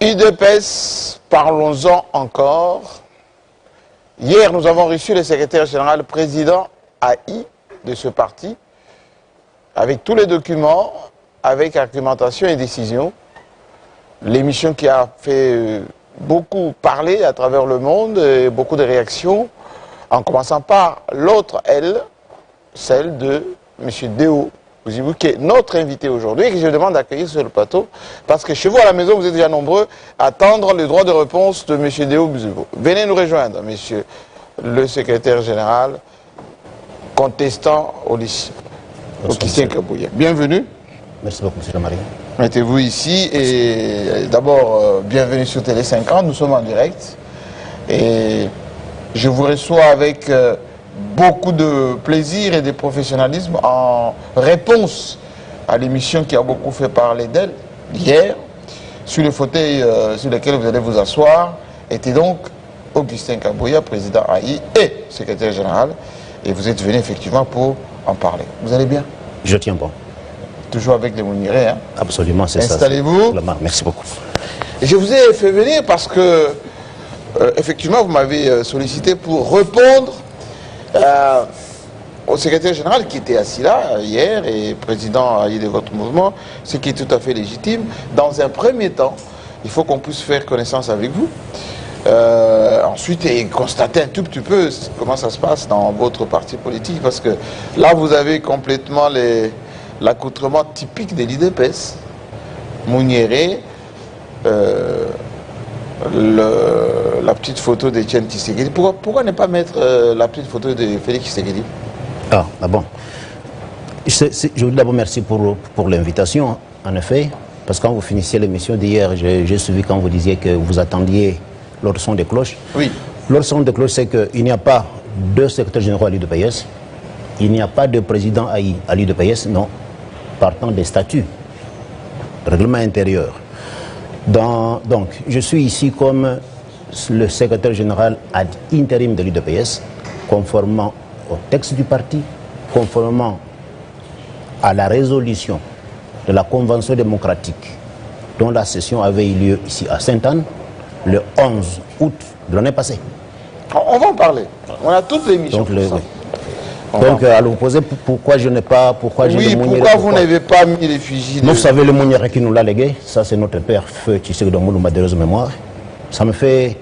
UDPS, parlons-en encore. Hier, nous avons reçu le secrétaire général, le président AI de ce parti, avec tous les documents, avec argumentation et décision. L'émission qui a fait beaucoup parler à travers le monde, et beaucoup de réactions, en commençant par l'autre elle, celle de M. Deo Bouzibou, qui est notre invité aujourd'hui et que je demande d'accueillir sur le plateau, parce que chez vous à la maison, vous êtes déjà nombreux à attendre le droit de réponse de M. Deo Bouzibou. Venez nous rejoindre, monsieur le secrétaire général, contestant au Christian Kabouya. Bienvenue. Merci beaucoup, M. Jean-Marie. Mettez-vous ici et d'abord, bienvenue sur Télé 50, nous sommes en direct. Et je vous reçois avec beaucoup de plaisir et de professionnalisme en réponse à l'émission qui a beaucoup fait parler d'elle hier. Sur le fauteuil sur lequel vous allez vous asseoir était donc Augustin Kabouya, président AI et secrétaire général. Et vous êtes venu effectivement pour en parler. Vous allez bien? Je tiens bon. Toujours avec les Mounirés, hein? Absolument, c'est ça. Installez-vous. Merci beaucoup. Et je vous ai fait venir parce que, effectivement, vous m'avez sollicité pour répondre au secrétaire général qui était assis là hier et président de votre mouvement, ce qui est tout à fait légitime. Dans un premier temps, il faut qu'on puisse faire connaissance avec vous. Ensuite, et constater un tout petit peu comment ça se passe dans votre parti politique, parce que là, vous avez complètement l'accoutrement typique de l'IDPS. Mouniéré, la petite photo d'Etienne Tshisekedi. Pourquoi ne pas mettre la petite photo de Félix Tshisekedi? Ah bon. Je vous dis d'abord merci pour l'invitation, en effet, parce que quand vous finissiez l'émission d'hier, j'ai suivi quand vous disiez que vous attendiez l'ordre son des cloches. Oui. L'ordre son des cloches, c'est qu'il n'y a pas de secrétaire général à l'UDPS, il n'y a pas de président AI à l'UDPS, non, partant des statuts, règlement intérieur. Donc, je suis ici comme le secrétaire général ad intérim de l'UDPS, conformément au texte du parti, conformément à la résolution de la Convention démocratique dont la session avait eu lieu ici à Sainte-Anne le 11 août de l'année passée. On va en parler. On a toutes les missions. Donc, à vous poser pourquoi je n'ai pas... Pourquoi vous n'avez pas mis l'effigie de... Vous savez, le Mouniéré qui nous l'a légué, ça c'est notre père, Feu Tshisekedi Domboulou, madéreuse mémoire. Ça me fait,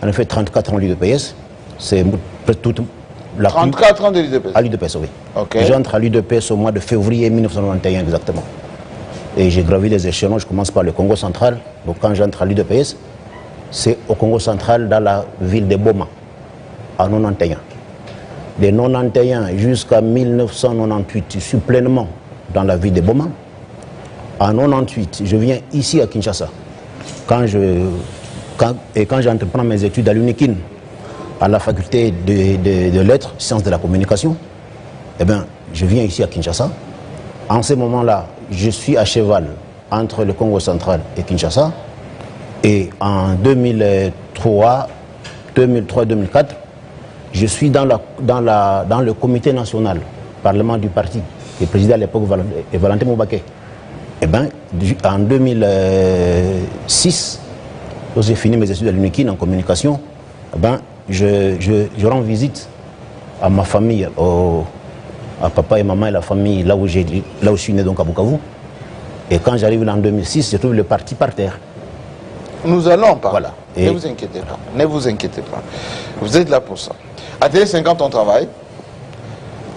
en effet, 34 ans à l'UDPS. C'est toute la... 34 ans de l'UDPS? À l'UDPS, oui. Okay. J'entre à l'UDPS au mois de février 1991 exactement. Et j'ai gravi les échelons, je commence par le Congo central. Donc quand j'entre à l'UDPS, c'est au Congo central, dans la ville de Boma, en 91. De 91 jusqu'à 1998, je suis pleinement dans la ville de Boma. En 98, je viens ici à Kinshasa. Quand j'entreprends mes études à l'UNIKIN, à la faculté de lettres, sciences de la communication, eh bien, je viens ici à Kinshasa. En ce moment-là, je suis à cheval entre le Congo central et Kinshasa. Et en 2003-2004, je suis dans le comité national, parlement du parti, qui est présidé à l'époque Valentin Moubaké. Et bien, en 2006, quand j'ai fini mes études à l'UNIKIN en communication, eh ben, je rends visite à ma famille, à papa et maman et la famille, là où je suis né, donc à Bukavu. Et quand j'arrive en 2006, je trouve le parti par terre. Nous allons pas. Voilà. Ne vous inquiétez pas. Ne vous inquiétez pas. Vous êtes là pour ça. À Télé 50, on travaille.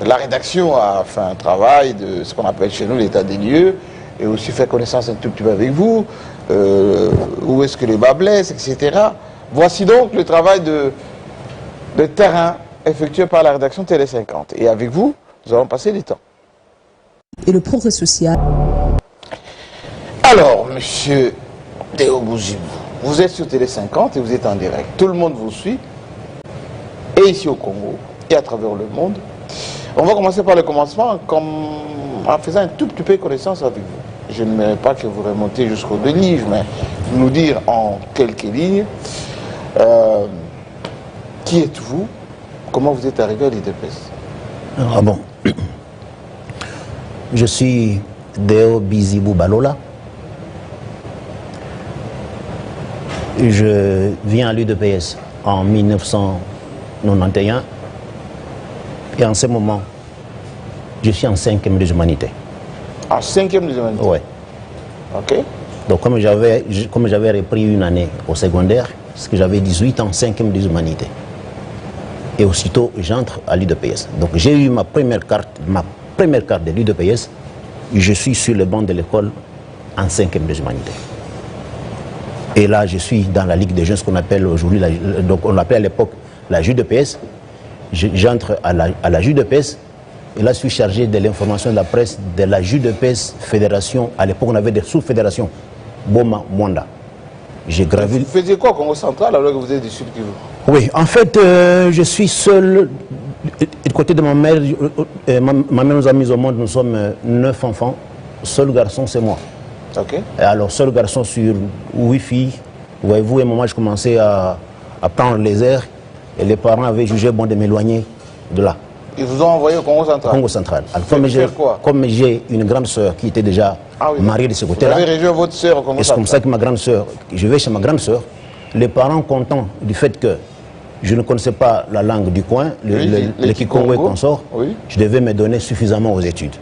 La rédaction a fait un travail de ce qu'on appelle chez nous l'état des lieux et aussi fait connaissance un tout petit peu avec vous. Où est-ce que le bas blesse, etc. Voici donc le travail de terrain effectué par la rédaction Télé 50. Et avec vous, nous allons passer du temps. Et le progrès social. Alors, monsieur Deo Bouzibou, vous êtes sur Télé 50 et vous êtes en direct. Tout le monde vous suit, et ici au Congo, et à travers le monde. On va commencer par le commencement, en faisant un tout petit peu connaissance avec vous. Je ne mets pas que vous remontez jusqu'au deux livres, mais nous dire en quelques lignes, qui êtes-vous, comment vous êtes arrivé à l'IDPS? Ah bon. Je suis Deo Bouzibou Balola. Je viens à l'UDPS en 1991 et en ce moment, je suis en 5e des humanités. En 5e des humanités? Oui. Ok. Donc comme j'avais repris une année au secondaire, parce que j'avais 18 ans, 5e des humanités. Et aussitôt, j'entre à l'UDPS. Donc j'ai eu ma première carte de l'UDPS, et je suis sur le banc de l'école en 5e des humanités. Et là, je suis dans la Ligue des jeunes, ce qu'on appelle aujourd'hui, donc on l'appelait à l'époque la JUDPS. J'entre à la JUDPS, et là, je suis chargé de l'information de la presse de la JUDPS Fédération. À l'époque, on avait des sous-fédérations. Boma, Mwanda. J'ai gravé. Vous faisiez quoi au Congo central alors que vous êtes du Sud Kivu? Oui, en fait, je suis seul. Du côté de ma mère, ma mère nous a mis au monde, nous sommes 9 enfants. Seul garçon, c'est moi. Ok. Et alors, seul garçon sur 8 filles. Voyez-vous, à un moment, je commençais à prendre les airs. Et les parents avaient jugé bon de m'éloigner de là. Ils vous ont envoyé au Congo central? Congo central. Alors, comme j'ai une grande sœur qui était déjà mariée de ce côté-là. Vous avez rejoint votre sœur au Congo central? C'est comme ça que ma grande sœur, je vais chez ma grande sœur. Les parents contents du fait que je ne connaissais pas la langue du coin, le Kikongo et consort, je devais me donner suffisamment aux études.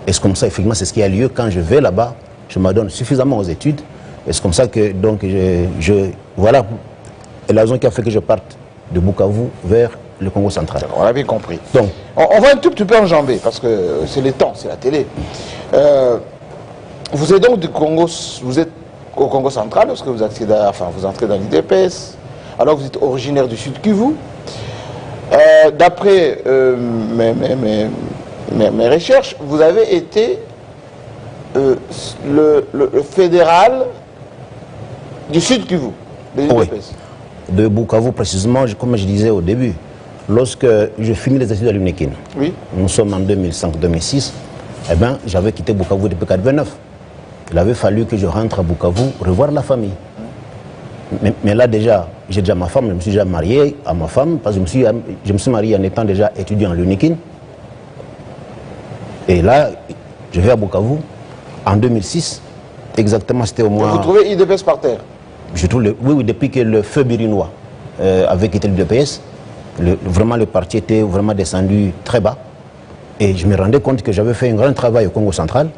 Et c'est comme ça, effectivement, c'est ce qui a lieu quand je vais là-bas, je me donne suffisamment aux études. Et c'est comme ça que, donc, voilà la raison qui a fait que je parte de Bukavu vers le Congo central. On l'a bien compris. Donc, on va un tout petit peu enjamber, parce que c'est le temps, c'est la télé. Vous êtes donc du Congo, vous êtes au Congo central, lorsque vous accédez, vous entrez dans l'UDPS, alors que vous êtes originaire du Sud Kivu. D'après mes recherches, vous avez été le fédéral du Sud Kivu, de l'UDPS. Oui. De Bukavu précisément, comme je disais au début, lorsque je finis les études à l'UNIKIN, nous sommes en 2005-2006, eh bien, j'avais quitté Bukavu depuis 1989. Il avait fallu que je rentre à Bukavu revoir la famille. Mais là déjà, j'ai déjà ma femme, je me suis déjà marié à ma femme, parce que je me suis marié en étant déjà étudiant à l'UNIKIN. Et là, je vais à Bukavu en 2006, exactement c'était au mois... Vous trouvez l'UDPS par terre? Je trouve oui, depuis que le feu birinois avait quitté l'UDPS, vraiment le parti était vraiment descendu très bas. Et je me rendais compte que j'avais fait un grand travail au Congo central.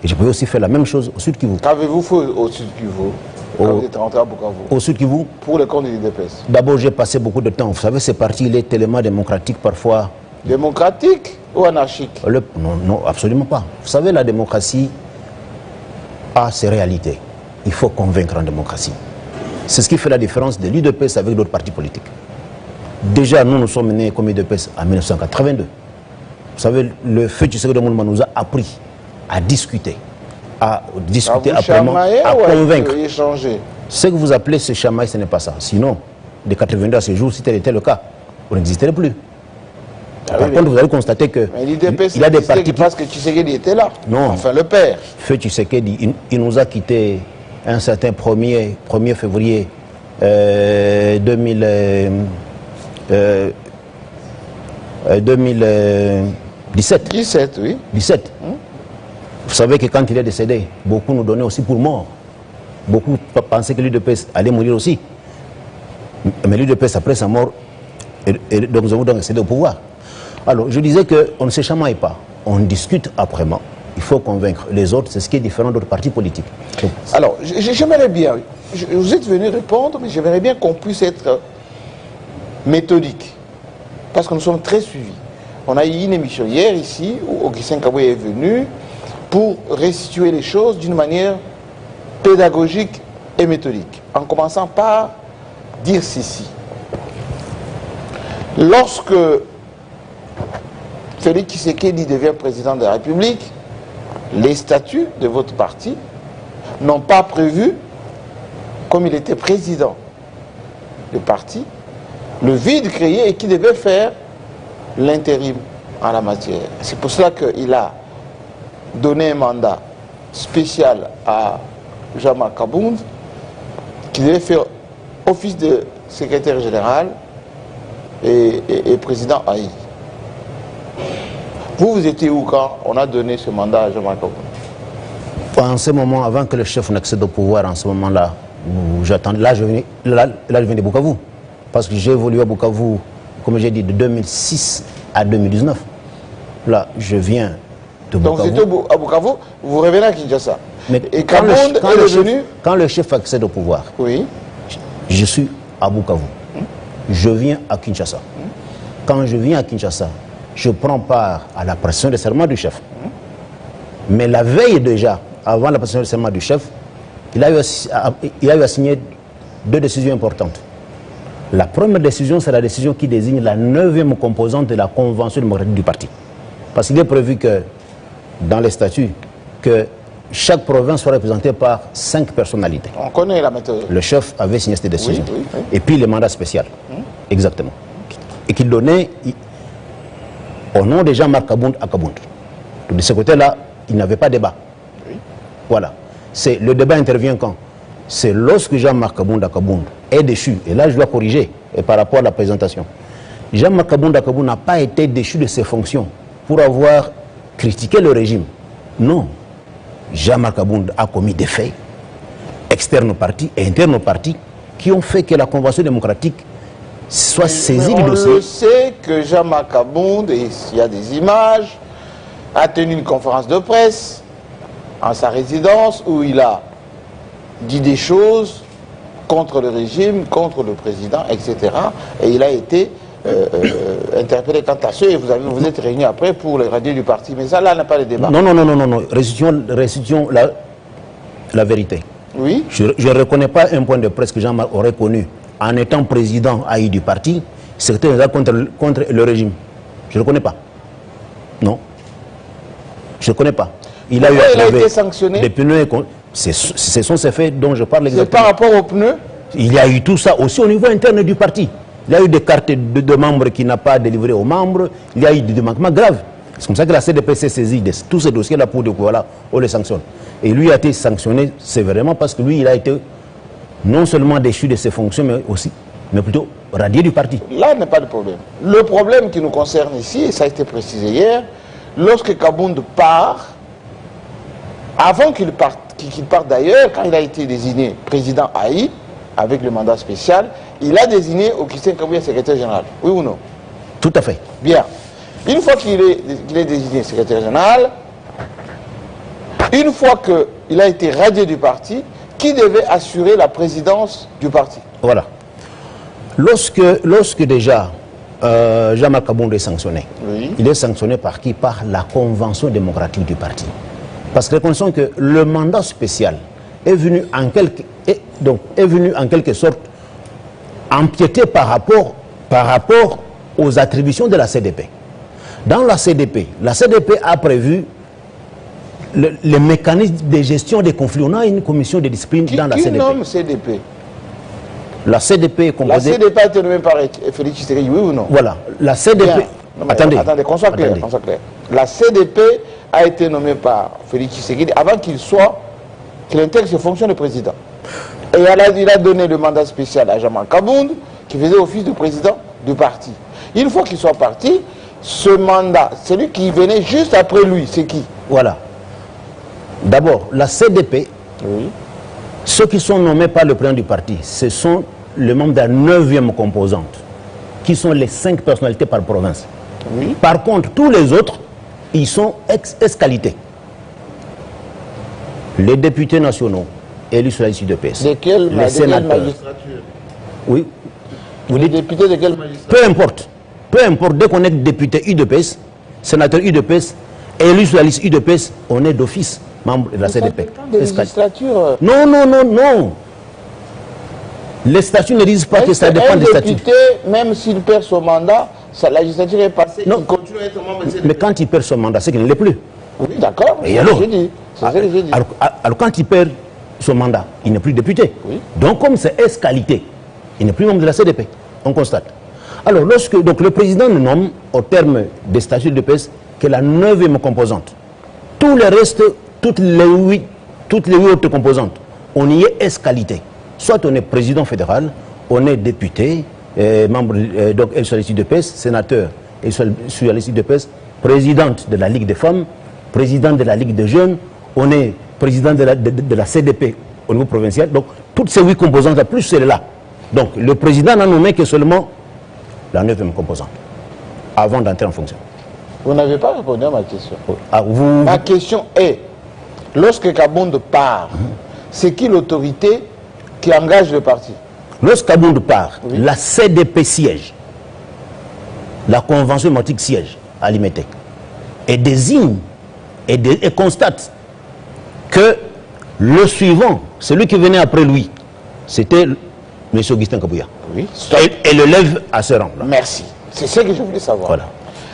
Et je pouvais aussi faire la même chose au Sud Kivu. Qu'avez-vous fait au Sud Kivu quand vous êtes rentré à Bukavu? Au Sud Kivu? Pour le compte de l'UDPS. D'abord, j'ai passé beaucoup de temps. Vous savez, ce parti, il est tellement démocratique parfois. Démocratique ou anarchique? Non, non, absolument pas. Vous savez, la démocratie a ses réalités. Il faut convaincre en démocratie. C'est ce qui fait la différence de l'UDPS avec d'autres partis politiques. Déjà, nous sommes nés comme UDPS en 1982. Vous savez, le feu du Tshisekedi Mouluma nous a appris à discuter après, à convaincre. Ce que vous appelez ce chamail, ce n'est pas ça. Sinon, de 82 à ce jour, si tel était le cas, on n'existerait plus. Par contre, vous allez constater que il y a des partis parce que Tshisekedi était là. Non. Enfin, le père. Feu Tshisekedi, il nous a quittés un certain 1er février 2017. 17, oui. 17. Vous savez que quand il est décédé, beaucoup nous donnaient aussi pour mort. Beaucoup pensaient que l'UDPS allait mourir aussi. Mais l'UDPS, après sa mort, donc nous avons donc accédé au pouvoir. Alors, je disais qu'on ne se chamaille pas. On discute après. Il faut convaincre les autres, c'est ce qui est différent d'autres partis politiques. Donc, alors, j'aimerais bien, vous êtes venu répondre, mais j'aimerais bien qu'on puisse être méthodique. Parce que nous sommes très suivis. On a eu une émission hier ici, où Augustin Kaboué est venu pour restituer les choses d'une manière pédagogique et méthodique. En commençant par dire ceci. Lorsque Félix Tshisekedi devient président de la République, les statuts de votre parti n'ont pas prévu, comme il était président du parti, le vide créé et qui devait faire l'intérim en la matière. C'est pour cela qu'il a donné un mandat spécial à Jean-Marc Kabound, qui devait faire office de secrétaire général et président AI. Vous étiez où quand on a donné ce mandat à Jean-Marc Kabound? En ce moment, avant que le chef n'accède au pouvoir, en ce moment-là, Là, je viens de Bukavu. Parce que j'ai évolué à Bukavu, comme j'ai dit, de 2006 à 2019. Là, je viens de Bukavu. Donc vous étiez à Bukavu, vous revenez à Kinshasa. Mais et Kabound est devenu... Quand le chef accède au pouvoir, oui. Je suis à Bukavu. Je viens à Kinshasa. Quand je viens à Kinshasa, je prends part à la prestation de serment du chef. Mais la veille déjà, avant la prestation de serment du chef, il a eu à signer 2 décisions importantes. La première décision, c'est la décision qui désigne la 9e composante de la convention démocratique du parti. Parce qu'il est prévu que, dans les statuts, que chaque province soit représentée par 5 personnalités. On connaît la méthode. Le chef avait signé cette décision. Oui, oui, oui. Et puis le mandat spécial. Exactement. Et qu'il donnait au nom de Jean-Marc Kabound à Kabound. De ce côté-là, il n'y avait pas de débat. Oui. Voilà. Le débat intervient quand? C'est lorsque Jean-Marc Kabound à Kabound est déchu. Et là, je dois corriger par rapport à la présentation. Jean-Marc Kabound à Kabound n'a pas été déchu de ses fonctions pour avoir critiqué le régime. Non. Jean-Marc Kabound a commis des faits externes au parti et internes au parti qui ont fait que la convention démocratique soit saisie du dossier. On le sait que Jean-Marc Kabound, et il y a des images, a tenu une conférence de presse en sa résidence où il a dit des choses contre le régime, contre le président, etc. Et il a été interpellé quant à ce, et vous êtes réunis après pour le radier du parti. Mais ça, là, n'a pas de débat. Non. Restituons la vérité. Oui. Je ne reconnais pas un point de presse que Jean-Marc aurait connu en étant président AI du parti, secrétaire général contre le régime. Je ne le connais pas. Non. Je ne le connais pas. Il a été sanctionné. Des pneus. Ce sont ces faits dont je parle exactement. C'est par rapport aux pneus? Il y a eu tout ça aussi au niveau interne du parti. Il y a eu des cartes de membres qui n'ont pas délivré aux membres. Il y a eu des manquements graves. C'est comme ça que la CDP s'est saisie de tous ces dossiers-là pour dire que voilà, on les sanctionne. Et lui a été sanctionné sévèrement parce que lui, il a été non seulement déchu de ses fonctions, mais plutôt radié du parti. Là n'est pas de problème. Le problème qui nous concerne ici, et ça a été précisé hier, lorsque Kabound part, avant qu'il parte d'ailleurs, quand il a été désigné président AI, avec le mandat spécial, il a désigné Augustin Kabuya secrétaire général. Oui ou non? Tout à fait. Bien. Une fois qu'il est désigné secrétaire général, une fois qu'il a été radié du parti, qui devait assurer la présidence du parti? Voilà. Lorsque déjà Jean-Marc Kabound est sanctionné, oui. Il est sanctionné par qui? Par la convention démocratique du parti. Parce que reconnaissons que le mandat spécial est venu en quelque sorte empiéter par rapport aux attributions de la CDP. Dans la CDP a prévu le mécanisme de gestion des conflits. On a une commission de discipline dans la CDP. Qui nomme CDP? La CDP est composée... La CDP a été nommée par Félix Tshisekedi, oui ou non? Voilà. La CDP... Attendez, qu'on soit clair. La CDP a été nommée par Félix Tshisekedi avant qu'il intègre ses fonctions de président. Et il a donné le mandat spécial à Jean-Marc Kabound, qui faisait office de président du parti. Une fois qu'il soit parti, ce mandat, celui qui venait juste après lui, c'est qui? Voilà. D'abord, la CDP, oui. Ceux qui sont nommés par le président du parti, ce sont les membres de la 9e composante, qui sont les 5 personnalités par province. Oui. Par contre, tous les autres, ils sont ex-qualité. Les députés nationaux élus sur la liste de PS. De quelle magistrature? Oui. Les députés de quelle magistrature? Peu importe, dès qu'on est député UDPS, sénateur UDPS, élu sur la liste UDPS, on est d'office membre de la CDP. Non. Les statuts ne disent pas que ça dépend des statuts. Député, même s'il perd son mandat, la législature est passée, il continue à être membre de CDP. Mais quand il perd son mandat, c'est qu'il ne l'est plus. Oui, d'accord. Et alors quand il perd son mandat, il n'est plus député. Oui. Donc comme c'est ex-qualité, il n'est plus membre de la CDP. On constate. Alors donc le président ne nomme au terme des statuts de PS que la 9e composante. Tout le reste, toutes les 8 autres composantes, on y est ex-qualité. Soit on est président fédéral, on est député, membre donc sur la liste de PS, sénateur et sur la liste de PS, présidente de la Ligue des femmes, président de la Ligue des jeunes, on est président de la CDP au niveau provincial. Donc, toutes ces 8 composantes-là, plus celle-là. Donc, le président n'a nommé que seulement la 9e composante, avant d'entrer en fonction. Vous n'avez pas répondu à ma question. Ma question est, lorsque Kabound part, c'est qui l'autorité qui engage le parti? Lorsque Kabound part, la CDP siège, la convention démocratique siège à Limétec, et désigne et constate que le suivant, celui qui venait après lui, c'était M. Augustin Kabouya. Oui. Et le lève à ce rang-là. Merci. C'est ce que je voulais savoir. Voilà.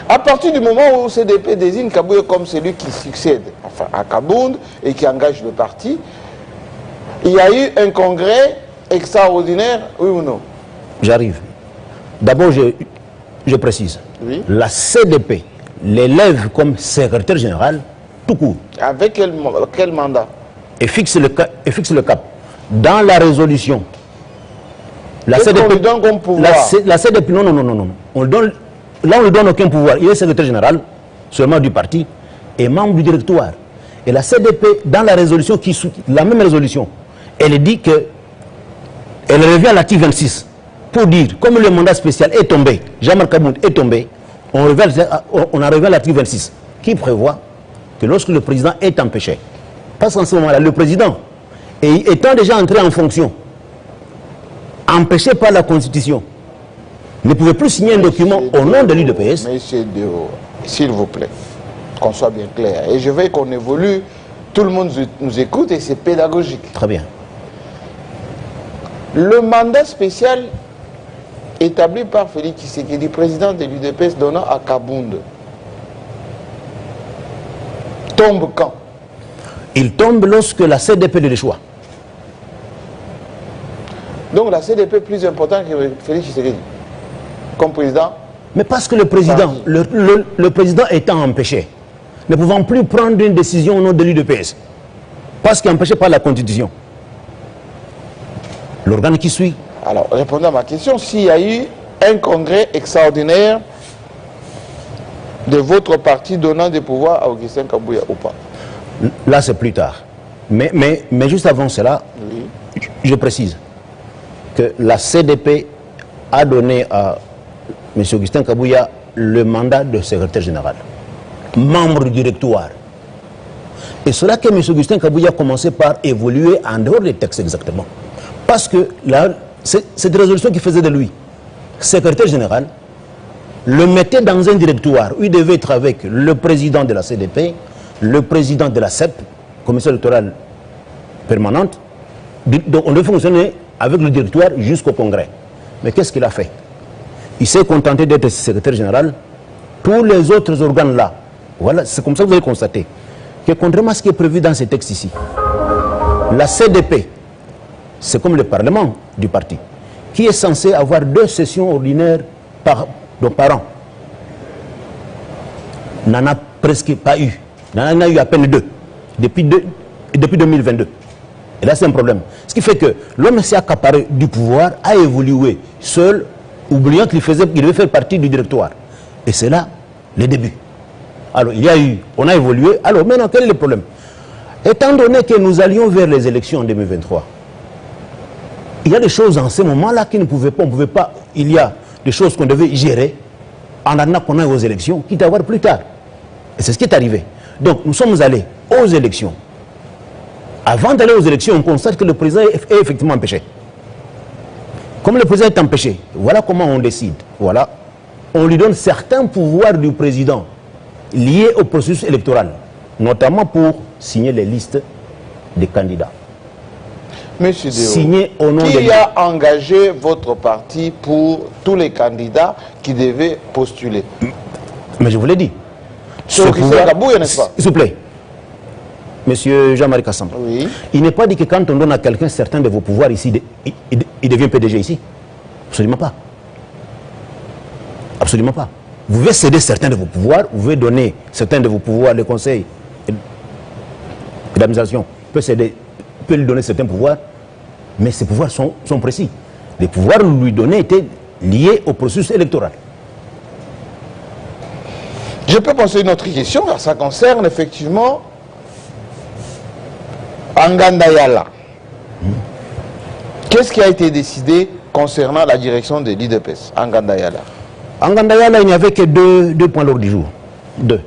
À partir du moment où CDP désigne Kabouya comme celui qui succède à Kabound et qui engage le parti, il y a eu un congrès extraordinaire, oui ou non? J'arrive. D'abord, je précise. Oui. La CDP l'élève comme secrétaire général tout court. Avec quel mandat? Et fixe le cap. Dans la résolution. La CDP, lui donne comme pouvoir? La CDP, non. On ne lui donne aucun pouvoir. Il est secrétaire général seulement du parti et membre du directoire. Et la CDP, dans la résolution, la même résolution, elle dit que elle revient à l'article 26 pour dire, comme le mandat spécial est tombé, Jean-Marc Kabound est tombé, on arrive à l'article 26 qui prévoit que lorsque le président est empêché, parce qu'en ce moment-là, le président, étant déjà entré en fonction, empêché par la Constitution, ne pouvait plus signer un document au nom de l'UDPS. Monsieur Dehaut, s'il vous plaît, qu'on soit bien clair. Et je veux qu'on évolue, tout le monde nous écoute et c'est pédagogique. Très bien. Le mandat spécial établi par Félix Tshisekedi, président de l'UDPS, donnant à Kabound, tombe quand? Il tombe lorsque la CDP le choix. Donc la CDP est plus importante que Félix Tshisekedi comme président? Mais parce que le président, le président étant empêché, ne pouvant plus prendre une décision au nom de l'UDPS, parce qu'il est empêché par la Constitution. L'organe qui suit. Alors, répondez à ma question, s'il y a eu un congrès extraordinaire de votre parti donnant des pouvoirs à Augustin Kabouya ou pas? Là, c'est plus tard. Mais juste avant cela, oui, je précise que la CDP a donné à M. Augustin Kabouya le mandat de secrétaire général, membre du directoire. Et cela que M. Augustin Kabouya a commencé par évoluer en dehors des textes exactement. Parce que cette résolution qui faisait de lui secrétaire général le mettait dans un directoire où il devait être avec le président de la CDP, le président de la CEP, commission électorale permanente. Donc on devait fonctionner avec le directoire jusqu'au congrès. Mais qu'est-ce qu'il a fait? Il s'est contenté d'être secrétaire général. Tous les autres organes là, voilà, c'est comme ça que vous allez constater que contrairement à ce qui est prévu dans ces textes ici, la CDP, c'est comme le parlement du parti, qui est censé avoir 2 sessions ordinaires par an. N'en a presque pas eu. N'en a eu à peine 2 depuis 2022. Et là, c'est un problème. Ce qui fait que l'homme s'est accaparé du pouvoir, a évolué seul, oubliant qu'il devait faire partie du directoire. Et c'est là le début. Alors, on a évolué. Alors, maintenant, quel est le problème? Étant donné que nous allions vers les élections en 2023, il y a des choses en ce moment-là qui ne pouvaient pas, il y a des choses qu'on devait gérer en attendant qu'on aille aux élections, quitte à voir plus tard. Et c'est ce qui est arrivé. Donc, nous sommes allés aux élections. Avant d'aller aux élections, on constate que le président est effectivement empêché. Comme le président est empêché, voilà comment on décide. Voilà. On lui donne certains pouvoirs du président liés au processus électoral, notamment pour signer les listes des candidats. Monsieur Dehaut, signé au nom qui a engagé votre parti pour tous les candidats qui devaient postuler? Mais je vous l'ai dit. C'est Augustin Kabouya, n'est-ce pas? S'il vous plaît. Monsieur Jean-Marie Kassamba. Oui. Il n'est pas dit que quand on donne à quelqu'un certains de vos pouvoirs ici, il devient PDG ici. Absolument pas. Absolument pas. Vous pouvez céder certains de vos pouvoirs, vous pouvez donner certains de vos pouvoirs, le conseil d'administration peut lui donner certains pouvoirs, mais ces pouvoirs sont précis. Les pouvoirs lui donnés étaient liés au processus électoral. Je peux poser une autre question, car ça concerne effectivement Anganda Yala. Qu'est-ce qui a été décidé concernant la direction de l'IDPS en Ngandayala? En Ngandayala, il n'y avait que deux points lors du jour. Deux.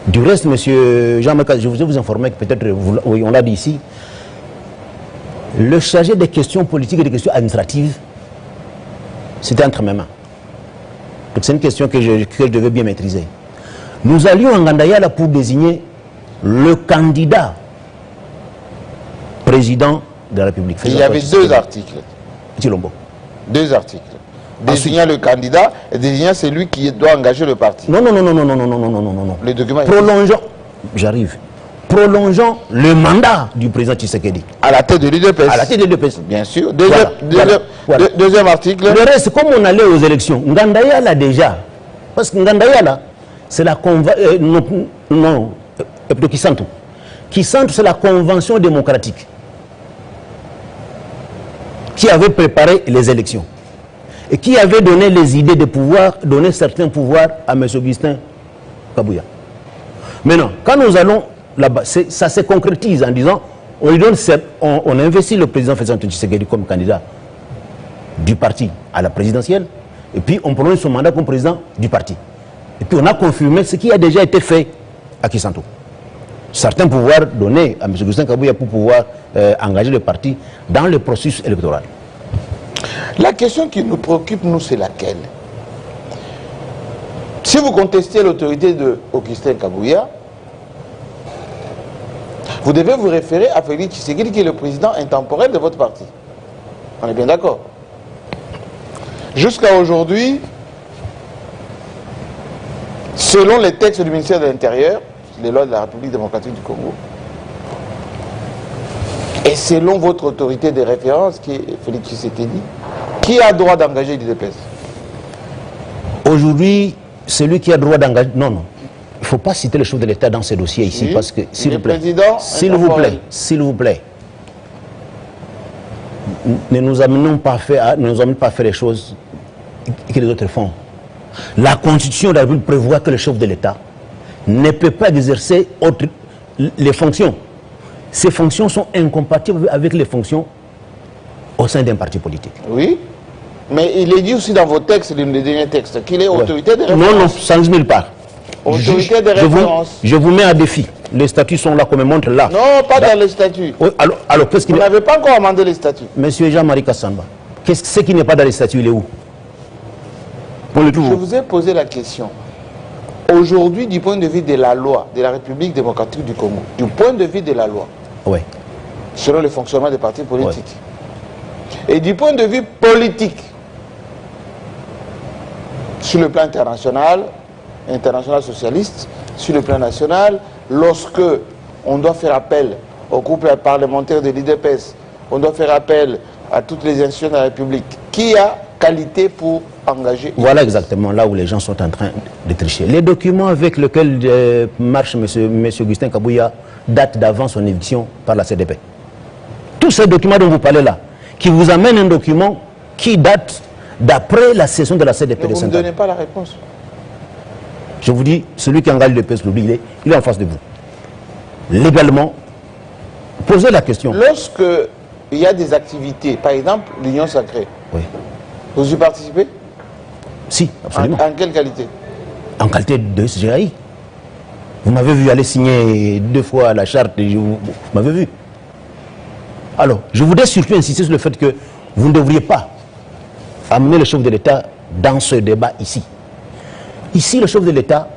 Du reste, monsieur Jean-Marc, je voudrais vous informer que peut-être, oui, on l'a dit ici, le chargé des questions politiques et des questions administratives, c'était entre mes mains. Donc c'est une question que je devais bien maîtriser. Nous allions en Ngandayala pour désigner le candidat président de la République. Il y avait deux articles. Chilombo. Deux articles. Désignant le candidat et désignant celui qui doit engager le parti. Non. Le document. Prolongeons, j'arrive. Prolongeons le mandat du président Tshisekedi. À la tête de l'IDPS. À la tête de l'IDPS. Bien sûr. Voilà. Deuxième article. Le reste, comme on allait aux élections, Ngandayala déjà, parce que Ngandayala, c'est la Kisantu. Kisantu, c'est la convention démocratique qui avait préparé les élections et qui avait donné les idées de pouvoir, donner certains pouvoirs à M. Augustin Kabouya. Maintenant, quand nous allons là-bas, ça se concrétise en disant, on investit le président Félix Antoine Tshisekedi comme candidat du parti à la présidentielle, et puis on prolonge son mandat comme président du parti. Et puis on a confirmé ce qui a déjà été fait à Kisanto. Certains pouvoirs donnés à M. Augustin Kabouya pour pouvoir engager le parti dans le processus électoral. La question qui nous préoccupe, nous, c'est laquelle? Si vous contestez l'autorité de Augustin Kabouya, vous devez vous référer à Félix Tshisekedi, qui est le président intemporel de votre parti. On est bien d'accord? Jusqu'à aujourd'hui, selon les textes du ministère de l'Intérieur, les lois de la République démocratique du Congo, et selon votre autorité de référence, qui est Félix Tshisekedi, qui a droit d'engager l'IDPS? Aujourd'hui, celui qui a droit d'engager... Non. Il ne faut pas citer le chef de l'État dans ces dossiers ici, parce que, s'il vous plaît, s'il vous plaît, ne nous amenons pas à faire les choses que les autres font. La Constitution de la République prévoit que le chef de l'État ne peut pas exercer les fonctions. Ces fonctions sont incompatibles avec les fonctions au sein d'un parti politique. Oui, mais il est dit aussi dans vos textes, les derniers textes, qu'il est autorité de référence. Non, sans nulle part. Autorité de référence. Je vous mets à défi. Les statuts sont là, comme on montre là. Non, pas dans les statuts. Oui, alors qu'est-ce qu'il Vous n'avez pas encore amendé les statuts. Monsieur Jean-Marie Kassamba, ce qui n'est pas dans les statuts, il est où? Je vous ai posé la question. Aujourd'hui, du point de vue de la loi de la République démocratique du Congo, du point de vue de la loi, oui, selon le fonctionnement des partis politiques, et du point de vue politique, sur le plan international socialiste, sur le plan national, lorsque on doit faire appel au groupe parlementaire de l'IDPS, on doit faire appel à toutes les institutions de la République, qui a qualité pour engager? Voilà exactement là où les gens sont en train de tricher. Les documents avec lesquels marche M. Augustin Kabouya datent d'avant son éviction par la CDP. Tous ces documents dont vous parlez là, qui vous amènent un document qui date d'après la session de la CDP de Saint-Anne. Vous ne donnez pas la réponse. Je vous dis, celui qui engage le PS, il est en face de vous. Légalement, posez la question. Lorsque il y a des activités, par exemple l'Union sacrée, oui, vous y participez? Si, absolument. En quelle qualité? En qualité de SGAI. Vous m'avez vu aller signer 2 fois la charte, vous m'avez vu. Alors, je voudrais surtout insister sur le fait que vous ne devriez pas amener le chef de l'État dans ce débat ici. Ici, le chef de l'État,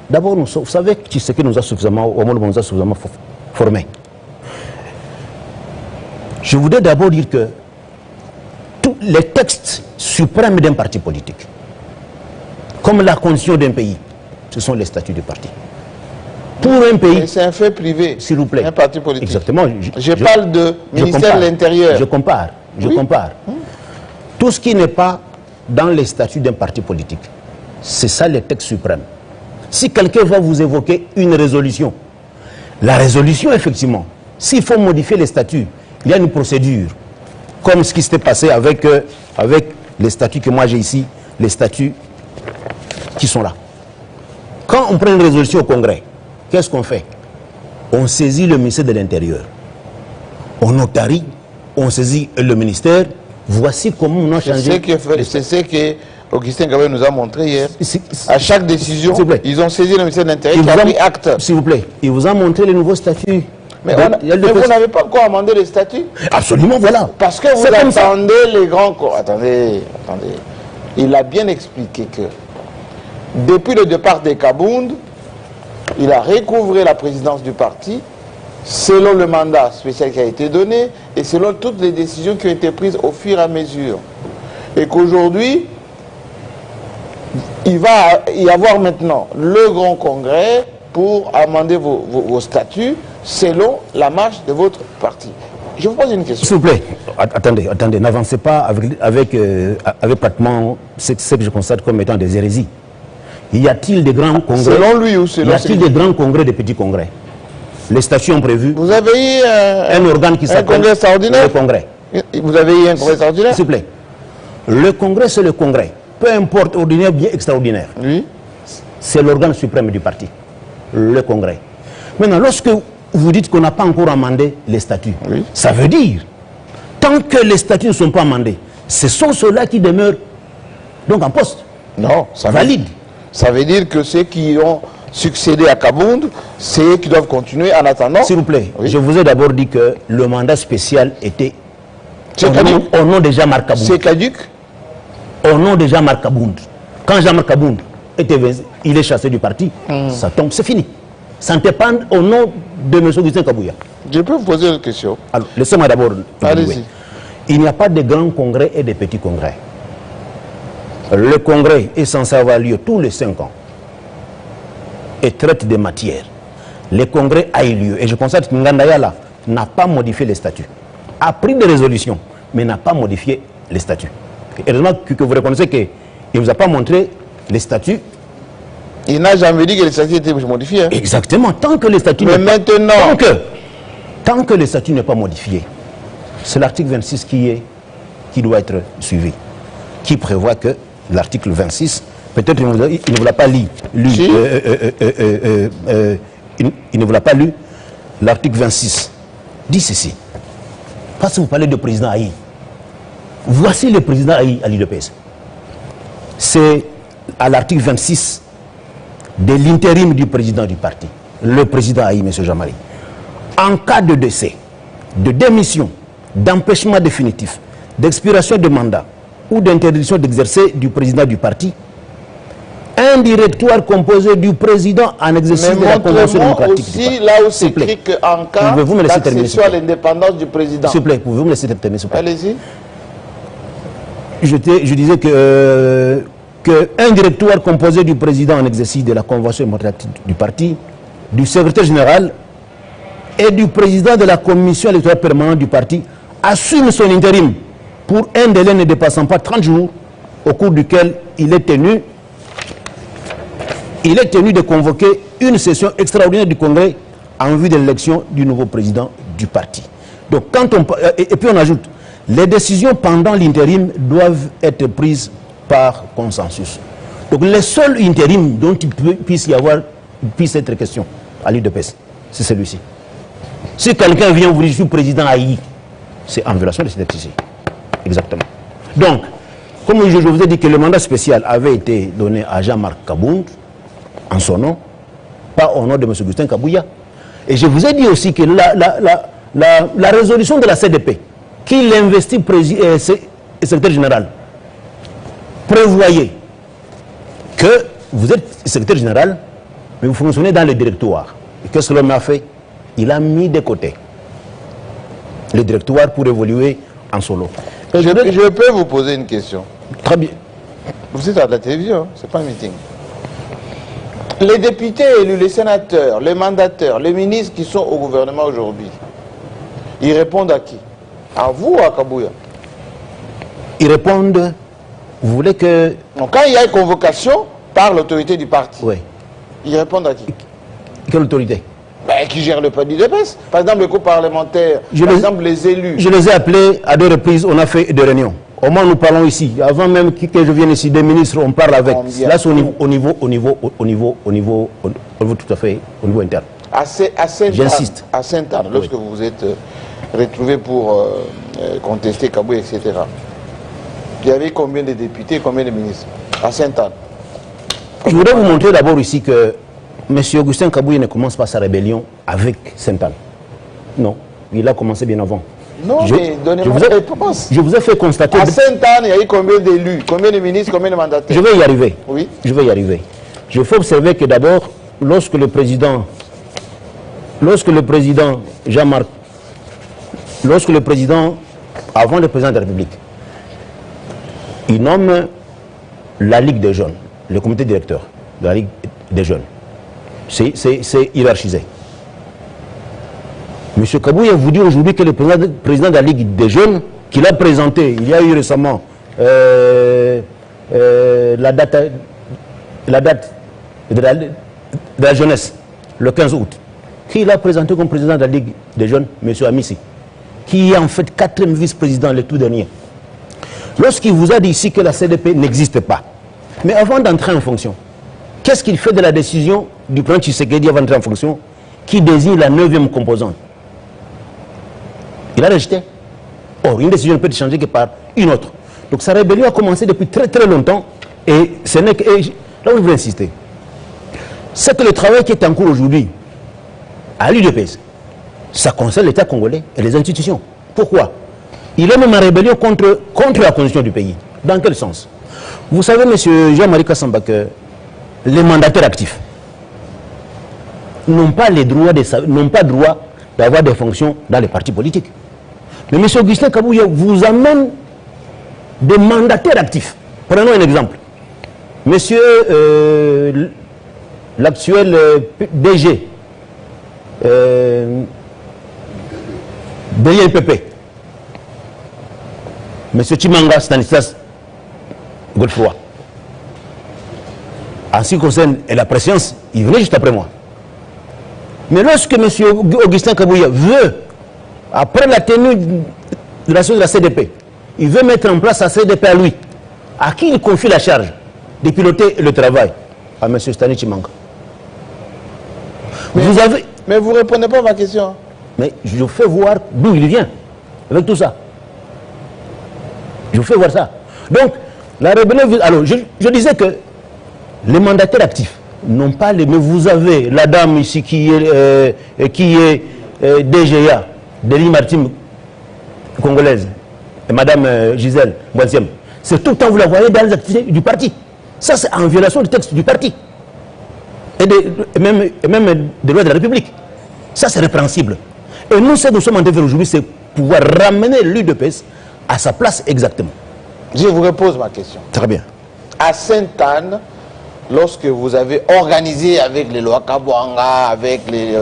d'abord, vous savez ce qui nous a suffisamment formés. Je voudrais d'abord dire que tous les textes suprêmes d'un parti politique, comme la constitution d'un pays, ce sont les statuts du parti. Pour un pays... C'est un fait privé, s'il vous plaît. Un parti politique. Exactement. Je parle de ministère de l'Intérieur. Je compare. Tout ce qui n'est pas dans les statuts d'un parti politique, c'est ça les textes suprêmes. Si quelqu'un va vous évoquer une résolution, la résolution, effectivement, s'il faut modifier les statuts, il y a une procédure, comme ce qui s'était passé avec les statuts que moi j'ai ici, les statuts qui sont là. Quand on prend une résolution au Congrès, qu'est-ce qu'on fait? On saisit le ministère de l'Intérieur. on notarie, on saisit le ministère. Voici comment on a changé. C'est ce que Augustin Gabé nous a montré hier. À chaque décision, ils ont saisi le ministère de l'Intérieur qui a pris acte. S'il vous plaît, il vous a montré les nouveaux statuts. Mais vous n'avez pas encore amendé les statuts? Absolument, voilà. Parce que vous attendez les grands corps. Attendez. Il a bien expliqué que depuis le départ de Kabound, il a recouvré la présidence du parti selon le mandat spécial qui a été donné et selon toutes les décisions qui ont été prises au fur et à mesure. Et qu'aujourd'hui, il va y avoir maintenant le grand congrès pour amender vos statuts selon la marche de votre parti. Je vous pose une question. S'il vous plaît, attendez, n'avancez pas avec pratiquement ce que je constate comme étant des hérésies. Y a-t-il des grands congrès? Selon lui ou selon... Y a-t-il des grands congrès, des petits congrès? Les statuts ont prévu... Vous avez eu un organe qui s'appelle... congrès extraordinaire? Le congrès. Vous avez eu un congrès extraordinaire? S'il vous plaît. Le congrès, c'est le congrès. Peu importe, ordinaire, bien extraordinaire. Oui. C'est l'organe suprême du parti. Le congrès. Maintenant, lorsque vous dites qu'on n'a pas encore amendé les statuts, oui, ça veut dire, tant que les statuts ne sont pas amendés, ce sont ceux-là qui demeurent donc en poste. Non, ça valide. Ça veut dire que ceux qui ont succédé à Kabound, c'est eux qui doivent continuer en attendant. S'il vous plaît, oui, je vous ai d'abord dit que le mandat spécial était au nom de Jean-Marc Kabound. C'est caduc? Au nom de Jean-Marc Kabound. Quand Jean-Marc Kabound il est chassé du parti, ça tombe, c'est fini. Ça ne dépend au nom de M. Augustin Kabouya. Je peux vous poser une question? Alors, laissez-moi d'abord... Allez-y. Il n'y a pas de grands congrès et de petits congrès. Le congrès est censé avoir lieu tous les 5 ans et traite des matières. Le congrès a eu lieu et je constate que Ngandaya n'a pas modifié les statuts. A pris des résolutions, mais n'a pas modifié les statuts. Et heureusement que vous reconnaissez qu'il ne vous a pas montré les statuts. Il n'a jamais dit que les statuts étaient modifiés. Hein? Exactement. Tant que les statuts... Mais maintenant... Tant que le statut n'est pas modifié, c'est l'article 26 qui doit être suivi. Qui prévoit que l'article 26, peut-être il ne vous l'a pas lu. Si. Il ne vous l'a pas lu. L'article 26 dit ceci. Parce que vous parlez de président Haï. Voici le président Haï à l'UDPS. C'est à l'article 26 de l'intérim du président du parti. Le président Haï, M. Jean-Marie. En cas de décès, de démission, d'empêchement définitif, d'expiration de mandat ou d'interdiction d'exercer du président du parti, un directoire composé du président en exercice de la Convention démocratique aussi, du parti. là où c'est écrit qu'en cas d'accession à l'indépendance du président. S'il vous plaît, pouvez-vous me laisser terminer, s'il vous plaît? Allez-y. Je disais que un directoire composé du président en exercice de la Convention démocratique du parti, du secrétaire général et du président de la commission électorale permanente du parti assume son intérim pour un délai ne dépassant pas 30 jours au cours duquel il est tenu de convoquer une session extraordinaire du Congrès en vue de l'élection du nouveau président du parti. Donc et puis on ajoute, les décisions pendant l'intérim doivent être prises par consensus. Donc le seul intérim dont il puisse être question à l'UDPS, c'est celui-ci. Si quelqu'un vient vous dire je suis président Haï, c'est en violation de cette ici. Exactement. Donc, comme je vous ai dit que le mandat spécial avait été donné à Jean-Marc Kabound, en son nom, pas au nom de M. Augustin Kabouya. Et je vous ai dit aussi que la résolution de la CDP, qui l'investit secrétaire général, prévoyait que vous êtes secrétaire général, mais vous fonctionnez dans le directoire. Et qu'est-ce que l'homme a fait? Il a mis de côté le directoire pour évoluer en solo. Je peux vous poser une question? Très bien. Vous êtes à la télévision, hein? C'est pas un meeting. Les députés élus, les sénateurs, les mandataires, les ministres qui sont au gouvernement aujourd'hui, ils répondent à qui? À vous ou à Kabouya? Ils répondent, vous voulez que... Donc quand il y a une convocation par l'autorité du parti, oui, ils répondent à qui? Quelle autorité? Qui gère le parti d'UDPS. Par exemple, les groupes parlementaires, par exemple les élus. Je les ai appelés à 2 reprises, on a fait des réunions. Au moins nous parlons ici. Avant même que je vienne ici, des ministres, on parle avec. Là c'est au niveau tout à fait, au niveau interne. À Sainte-Anne, j'insiste. À Sainte-Anne, lorsque vous êtes retrouvés pour contester Kabouya, etc. Il y avait combien de députés, combien de ministres à Sainte-Anne? Je voudrais vous montrer d'abord ici que M. Augustin Kabouya ne commence pas sa rébellion avec Sainte-Anne. Non, il a commencé bien avant. Non, mais donnez-moi une réponse. Je vous ai fait constater... À Sainte-Anne, il y a eu combien d'élus, combien de ministres, combien de mandataires? Je vais y arriver. Oui. Je vais y arriver. Je faut observer que d'abord, lorsque le président Jean-Marc, avant le président de la République, il nomme la Ligue des jeunes, le comité directeur de la Ligue des jeunes. C'est hiérarchisé. M. Kabouya vous dit aujourd'hui que le président de la Ligue des jeunes, qu'il a présenté, il y a eu récemment la date de la jeunesse, le 15 août, qu'il a présenté comme président de la Ligue des jeunes, M. Amissi, qui est en fait 4e vice-président, le tout dernier. Lorsqu'il vous a dit ici que la CDP n'existe pas, mais avant d'entrer en fonction, qu'est-ce qu'il fait de la décision du plan Tshisekedi avant d'entrer en fonction, qui désigne la 9e composante? Il a rejeté. Or, une décision ne peut être changée que par une autre. Donc sa rébellion a commencé depuis très très longtemps, et ce n'est que... Là où je veux insister, c'est que le travail qui est en cours aujourd'hui, à l'UDPS, ça concerne l'État congolais et les institutions. Pourquoi? Il est même en rébellion contre la constitution du pays. Dans quel sens? Vous savez, M. Jean-Marie Kassamba, que les mandataires actifs n'ont pas droit d'avoir des fonctions dans les partis politiques. Mais M. Augustin Kabouya vous amène des mandataires actifs. Prenons un exemple. Monsieur l'actuel DG de l'INPP, M. Chimanga Stanislas Godefroy, en ce qui concerne la préscience, il venait juste après moi. Mais lorsque M. Augustin Kabouya veut, après la tenue de la CDP, il veut mettre en place la CDP à lui, à qui il confie la charge de piloter le travail? À M. Stanislas Chimanga. Mais vous ne répondez pas à ma question. Mais je vous fais voir d'où il vient, avec tout ça. Je vous fais voir ça. Donc, la rébellion... Alors, je disais que les mandataires actifs n'ont pas les... Mais vous avez la dame ici qui est DGA, de l'île maritime congolaise, et Madame Gisèle Boissiem. C'est tout le temps, vous la voyez dans les activités du parti. Ça, c'est en violation du texte du parti. Et même des lois de la République. Ça, c'est répréhensible. Et nous, ce que nous sommes en train de faire aujourd'hui, c'est pouvoir ramener l'UDPS à sa place exactement. Je vous repose ma question. Très bien. À Sainte-Anne, lorsque vous avez organisé avec les Loakabouanga, avec les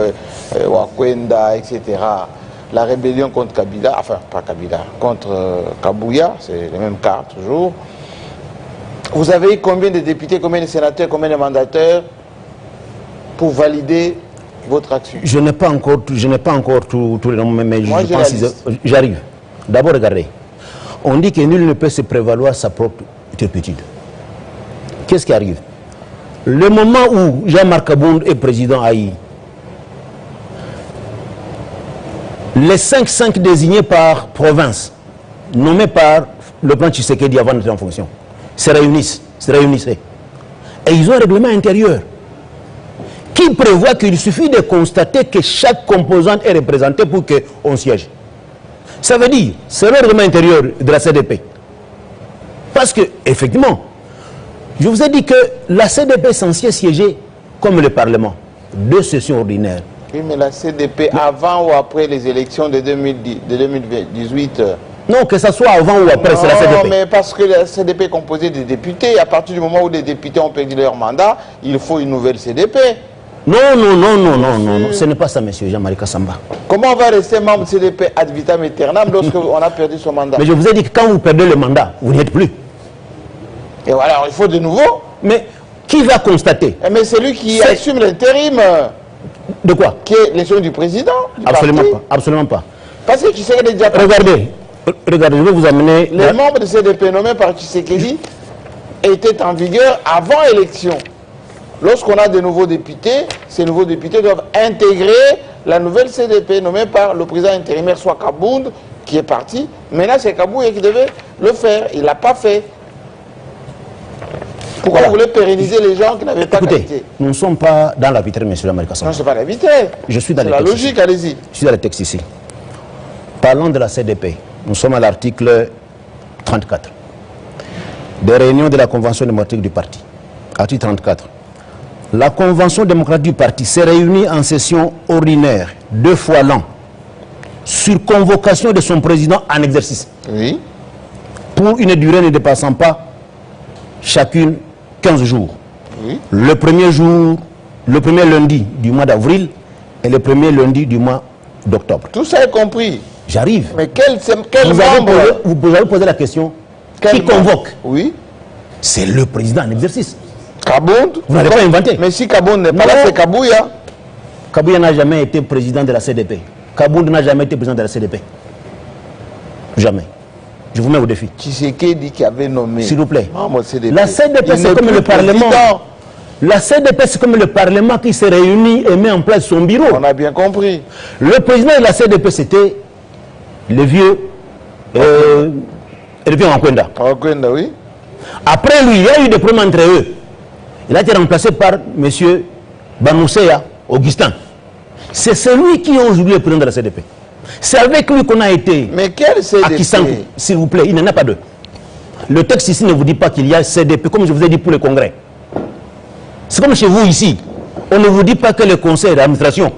Wakwenda, etc., la rébellion contre Kabila, enfin pas Kabila, contre Kabouya, c'est le même cas toujours, vous avez eu combien de députés, combien de sénateurs, combien de mandataires pour valider votre action? Je n'ai pas encore tout les noms, mais moi, je pense j'arrive. D'abord, regardez. On dit que nul ne peut se prévaloir sa propre turpitude. Qu'est-ce qui arrive? Le moment où Jean-Marc Abound est président AI, les 5 désignés par province, nommés par le plan Tshisekedi avant d'entrer en fonction, se réunissaient. Et ils ont un règlement intérieur qui prévoit qu'il suffit de constater que chaque composante est représentée pour qu'on siège. Ça veut dire, c'est le règlement intérieur de la CDP. Parce que, effectivement, je vous ai dit que la CDP est censée siéger comme le Parlement, 2 sessions ordinaires. Oui, mais la CDP, avant ou après les élections de 2018... Non, que ce soit avant ou après, c'est la CDP. Non, mais parce que la CDP est composée de députés, à partir du moment où les députés ont perdu leur mandat, il faut une nouvelle CDP. Non, ce n'est pas ça, monsieur Jean-Marie Kassamba. Comment on va rester membre de CDP ad vitam aeternam lorsqu'on a perdu son mandat? Mais je vous ai dit que quand vous perdez le mandat, vous n'y êtes plus. Et voilà, il faut de nouveau. Mais qui va constater? Mais c'est lui qui assume l'intérim. De quoi? Qui est l'élection du président du Absolument parti. Pas, absolument pas. Parce que Tshisekedi est déjà parti. Regardez, je vais vous amener... Les membres de CDP nommés par Tshisekedi étaient en vigueur avant élection. Lorsqu'on a de nouveaux députés, ces nouveaux députés doivent intégrer la nouvelle CDP nommée par le président intérimaire, soit Kabound, qui est parti. Maintenant, c'est Kabouya qui devait le faire. Il ne l'a pas fait. Pourquoi vous voulez pérenniser les gens qui n'avaient pas qualité? Nous ne sommes pas dans la vitrine, monsieur Jean-Marie Kassamba. Non, ce n'est pas la vitrine. Je suis dans la logique, allez-y. Je suis dans le texte ici. Parlons de la CDP. Nous sommes à l'article 34. Des réunions de la Convention démocratique du parti. Article 34. La Convention démocratique du parti s'est réunie en session ordinaire 2 fois l'an sur convocation de son président en exercice. Oui. Pour une durée ne dépassant pas chacune 15 jours. Oui. Le premier lundi du mois d'avril et le premier lundi du mois d'octobre. Tout ça est compris. J'arrive. Mais quel membre vous avez posé la question. Qui convoque? Oui. C'est le président en exercice. Kabound. Vous n'avez pas inventé. Mais si Kabound n'est pas là, c'est Kabouya. Kabouya n'a jamais été président de la CDP. Kabound n'a jamais été président de la CDP. Jamais. Je vous mets au défi. Tshisekedi qui avait nommé. S'il vous plaît. CDP. La CDP, c'est comme le Parlement. La CDP, c'est comme le Parlement qui se réunit et met en place son bureau. On a bien compris. Le président de la CDP, c'était le vieux Nkwenda. Nkwenda, oui. Après lui, il y a eu des problèmes entre eux. Il a été remplacé par M. Banouseya Augustin. C'est celui qui est aujourd'hui le président de la CDP. C'est avec lui qu'on a été. Mais quel CDP? À Kisankou, s'il vous plaît, il n'en a pas deux. Le texte ici ne vous dit pas qu'il y a CDP, comme je vous ai dit pour le Congrès. C'est comme chez vous ici. On ne vous dit pas que le conseil d'administration,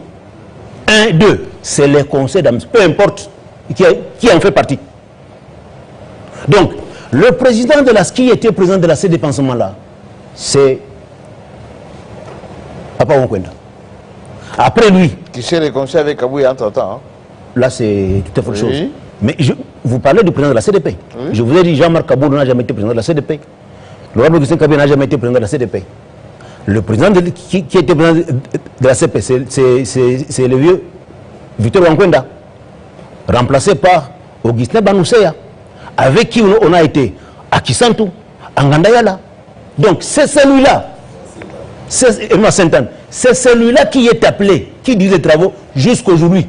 1, 2, c'est le conseil d'administration, peu importe qui en fait partie. Donc, le président de qui était président de la CDP en ce moment-là, c'est Papa Nkwenda. Après lui. Qui s'est réconcilié avec Kabouya entre-temps. Hein? Là, c'est tout à fait autre chose. Oui. Mais vous parlez du président de la CDP. Oui. Je vous ai dit, Jean-Marc Kabound n'a jamais été président de la CDP. Laurent Augustin Kabila n'a jamais été président de la CDP. Le président qui était président de la CDP, c'est le vieux Victor Nkwenda, remplacé par Augustin Banouseya, avec qui on a été à Kisantou, à Ngandayala. Donc c'est celui-là, c'est celui-là qui est appelé, qui dit les travaux jusqu'aujourd'hui.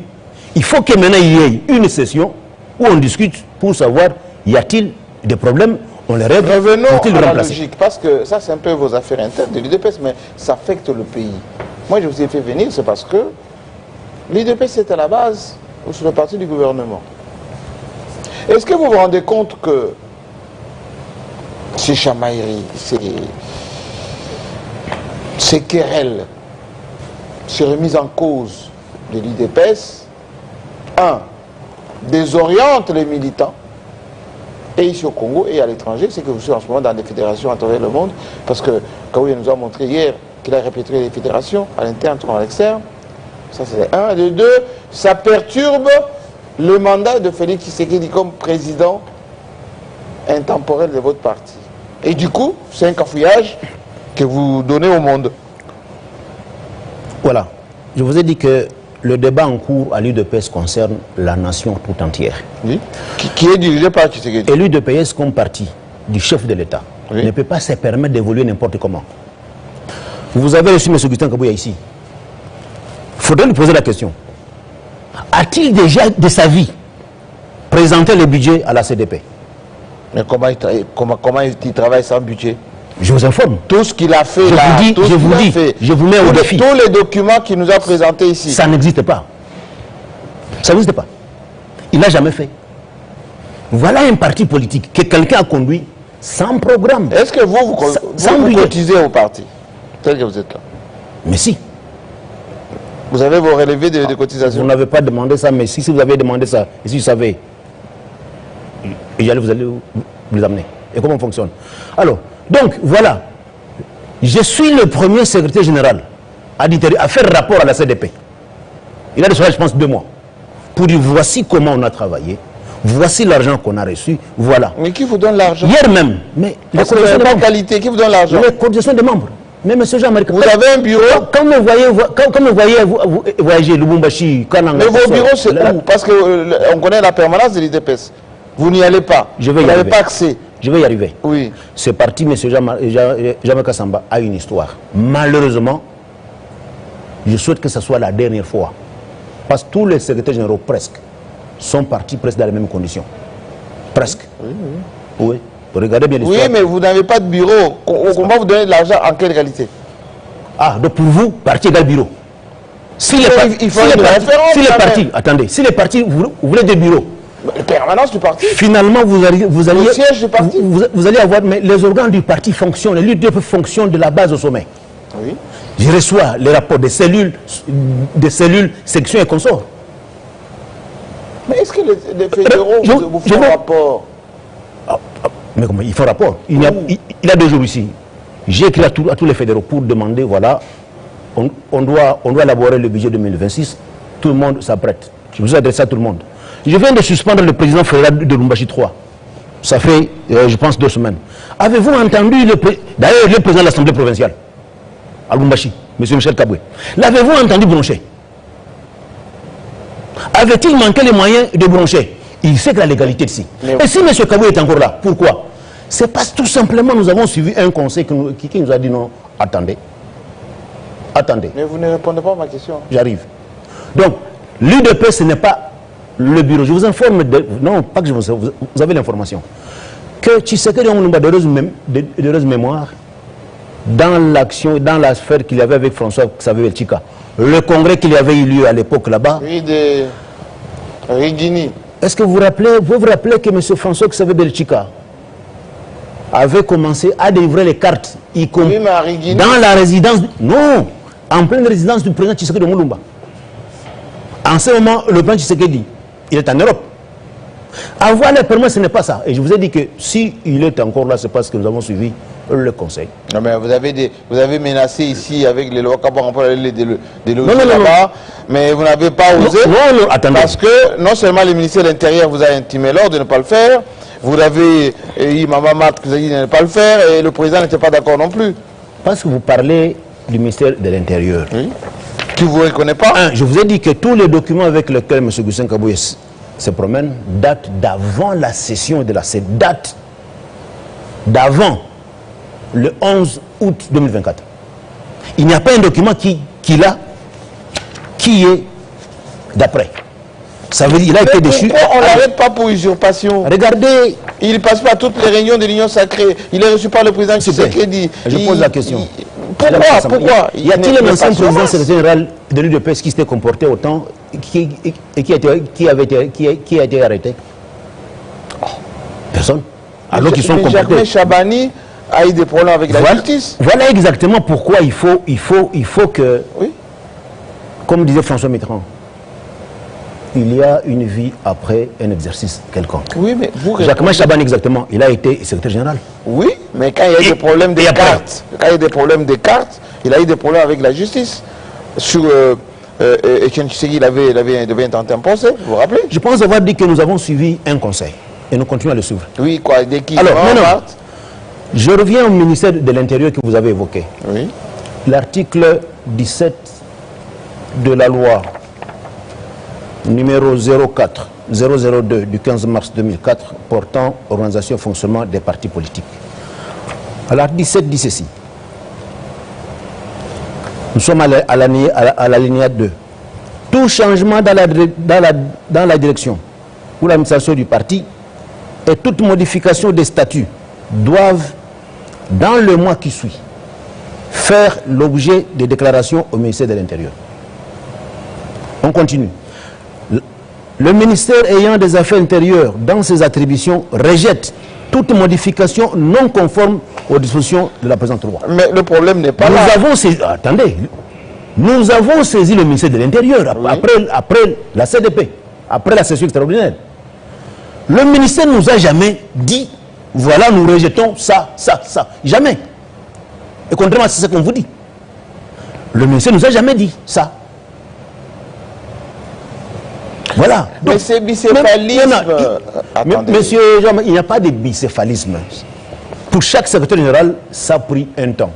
Il faut que maintenant il y ait une session où on discute pour savoir y a-t-il des problèmes, on les règle. Revenons à la logique, parce que ça c'est un peu vos affaires internes de l'UDPS, mais ça affecte le pays. Moi je vous ai fait venir, c'est parce que l'UDPS est à la base ou sur le parti du gouvernement. Est-ce que vous vous rendez compte que ces chamailleries, ces querelles, ces remises en cause de l'UDPS, désorientent les militants, et ici au Congo et à l'étranger, c'est que vous êtes en ce moment dans des fédérations à travers le monde, parce que Kabouya nous a montré hier qu'il a répété les fédérations à l'interne comme à l'externe. Ça c'est un. De deux, ça perturbe le mandat de Félix Tshisekedi comme président intemporel de votre parti. Et du coup, c'est un cafouillage que vous donnez au monde. Voilà. Je vous ai dit que le débat en cours à l'UDPS concerne la nation tout entière. Oui. Qui est dirigé par Tshisekedi. Et l'UDPS comme parti du chef de l'État ne peut pas se permettre d'évoluer n'importe comment. Vous avez reçu M. Augustin Kabouya ici. Il faudrait lui poser la question. A-t-il déjà de sa vie présenté le budget à la CDP? Mais comment il travaille sans budget? Je vous informe. Tout ce qu'il a fait je vous mets au défi. Tous les documents qu'il nous a présentés ici. Ça n'existe pas. Ça n'existe pas. Il n'a jamais fait. Voilà un parti politique que quelqu'un a conduit sans programme. Est-ce que vous cotisez au parti tel que vous êtes là? Mais si. Vous avez vos relevés de cotisation? Vous n'avez pas demandé ça, mais si vous avez demandé ça, et si vous savez, vous allez vous les amener. Et comment on fonctionne? Alors, donc, voilà. Je suis le premier secrétaire général à faire rapport à la CDP. Il a reçu, je pense, 2 mois. Pour dire, voici comment on a travaillé. Voici l'argent qu'on a reçu. Voilà. Mais qui vous donne l'argent? Hier même. Mais les cotisations de membres. Qualité, qui vous donne l'argent? Les cotisations de membres. Mais monsieur Jean-Marie, vous avez un bureau? Quand vous voyez voyager Lubumbashi, mais vos bureaux, c'est où? Parce qu'on connaît la permanence de l'UDPS. Vous n'y allez pas. Je vais y arriver. Vous n'avez pas accès. Je vais y arriver. Oui. Ce parti, M. Jean-Marc Kassamba, a une histoire. Malheureusement, je souhaite que ce soit la dernière fois Parce que tous les secrétaires généraux, presque, sont partis presque dans les mêmes conditions. Presque. Oui. Regardez bien l'histoire. Oui, mais vous n'avez pas de bureau. Comment vous donnez de l'argent en quelle qualité? Ah, donc pour vous, parti égale bureau. Si les partis, attendez, si les partis, vous voulez des bureaux. La permanence du parti. Finalement, vous allez le siège du parti. Vous allez avoir, mais les organes du parti fonctionnent, les leaders fonctionnent de la base au sommet. Oui. Je reçois les rapports des cellules, sections et consorts. Mais est-ce que les fédéraux vous font rapport? Mais comment il faut rapport? Il a 2 jours ici. J'ai écrit à tous les fédéraux pour demander, voilà, on doit élaborer le budget 2026. Tout le monde s'apprête. Je vous ai adressé à tout le monde. Je viens de suspendre le président fédéral de Lumbashi 3. Ça fait, je pense, 2 semaines. Avez-vous entendu d'ailleurs le président de l'Assemblée provinciale à Lumbashi, M. Michel Kaboué? L'avez-vous entendu broncher? Avait-il manqué les moyens de broncher? Il sait que la légalité ici. Et si M. Kaboué est encore là, pourquoi? C'est parce que tout simplement nous avons suivi un conseil qui nous a dit non, attendez. Attendez. Mais vous ne répondez pas à ma question. J'arrive. Donc, l'UDP, ce n'est pas le bureau. Je vous informe, non, pas que je vous avez l'information, que Tshisekedi Omulumba d'heureuse mémoire, dans l'action, dans la sphère qu'il y avait avec François-Xavier Belchika, le congrès qu'il y avait eu lieu à l'époque là-bas. Oui, de Rigini. Est-ce que vous vous rappelez que M. François-Xavier Belchika avait commencé à délivrer les cartes, dans la résidence, non, en pleine résidence du président Tshisekedi Omulumba. En ce moment, le président Tshisekedi, il est en Europe. Avoir les permis, ce n'est pas ça. Et je vous ai dit que si il est encore là, c'est parce que nous avons suivi le conseil. Non, mais vous avez menacé ici avec les lois des lois non, là-bas, mais vous n'avez pas osé. Non, attendez. Parce que non seulement le ministère de l'Intérieur vous a intimé l'ordre de ne pas le faire, vous avez eu Maman Marthe qui vous a dit de ne pas le faire, et le président n'était pas d'accord non plus. Parce que vous parlez du ministère de l'Intérieur. Oui. Qui ne vous reconnaît pas. Je vous ai dit que tous les documents avec lesquels M. Gussin Kaboué se promène datent d'avant la session de la CED, date d'avant le 11 août 2024. Il n'y a pas un document qui est d'après. Ça veut dire qu'il a été déchu. Pourquoi on ne l'arrête pas pour usurpation? Regardez. Il ne passe pas toutes les réunions de l'Union sacrée. Il est reçu par le président Tshisekedi. Je pose la question. Pourquoi Y a-t-il un ancien président secrétaire général de l'UDPS qui s'était comporté autant et qui a été arrêté? Personne. Alors qu'ils sont comportés. Jacques Chabani a eu des problèmes avec la justice. Voilà exactement pourquoi il faut que, oui, comme disait François Mitterrand, il y a une vie après un exercice quelconque. Oui, mais vous Jacques Chabani, exactement, il a été secrétaire général. Oui, mais quand il y a eu des problèmes des cartes, il a eu des problèmes avec la justice. Sur Etienne Tshisekedi, il avait intenté un procès, vous vous rappelez? Je pense avoir dit que nous avons suivi un conseil et nous continuons à le suivre. Oui, quoi, dès qui? Alors, je reviens au ministère de l'Intérieur que vous avez évoqué. Oui. L'article 17 de la loi numéro 002 du 15 mars 2004 portant organisation et fonctionnement des partis politiques. L'article 17 dit ceci. Nous sommes à l'alinéa 2. Tout changement dans la direction ou l'administration du parti et toute modification des statuts doivent, dans le mois qui suit, faire l'objet de déclarations au ministère de l'Intérieur. On continue. Le ministère ayant des Affaires intérieures dans ses attributions rejette toute modification non conforme aux dispositions de la présente loi. Mais le problème n'est pas là. Attendez, nous avons saisi le ministère de l'Intérieur, oui, après la CDP, après la session extraordinaire. Le ministère ne nous a jamais dit, voilà, nous rejetons ça. Jamais. Et contrairement à ce qu'on vous dit. Le ministère ne nous a jamais dit ça. Voilà. Mais c'est bicéphalisme. Monsieur Jean, il n'y a pas de bicéphalisme. Pour chaque secrétaire général, ça a pris un temps.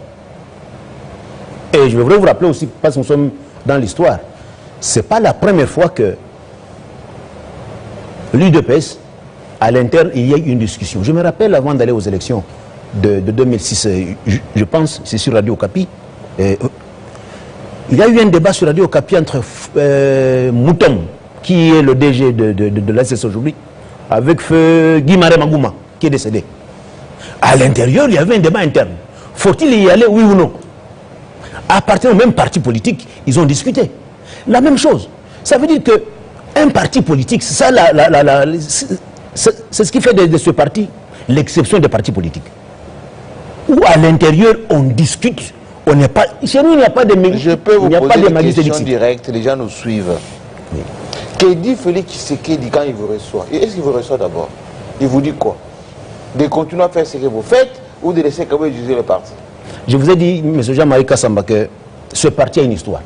Et je voudrais vous rappeler aussi, parce que nous sommes dans l'histoire, ce n'est pas la première fois que l'UDPS, à l'interne, il y a eu une discussion. Je me rappelle, avant d'aller aux élections de 2006, je pense, c'est sur Radio Okapi, il Il y a eu un débat sur Radio Okapi entre Mouton, qui est le DG de l'ASS aujourd'hui, avec Guy Maré Magouma, qui est décédé. À l'intérieur, il y avait un débat interne. Faut-il y aller, oui ou non? À partir du même parti politique, ils ont discuté. La même chose. Ça veut dire qu'un parti politique, c'est ce qui fait de ce parti l'exception des partis politiques. Où à l'intérieur, on discute, on n'est pas... Chez nous, il n'y a pas de... Je peux vous poser une question directe, les gens nous suivent. Oui. Que dit Félix Tshisekedi quand il vous reçoit? Est-ce qu'il vous reçoit d'abord? Il vous dit quoi? De continuer à faire ce que vous faites ou de laisser Kabila utiliser le parti? Je vous ai dit, M. Jean-Marie Kassamba, que ce parti a une histoire.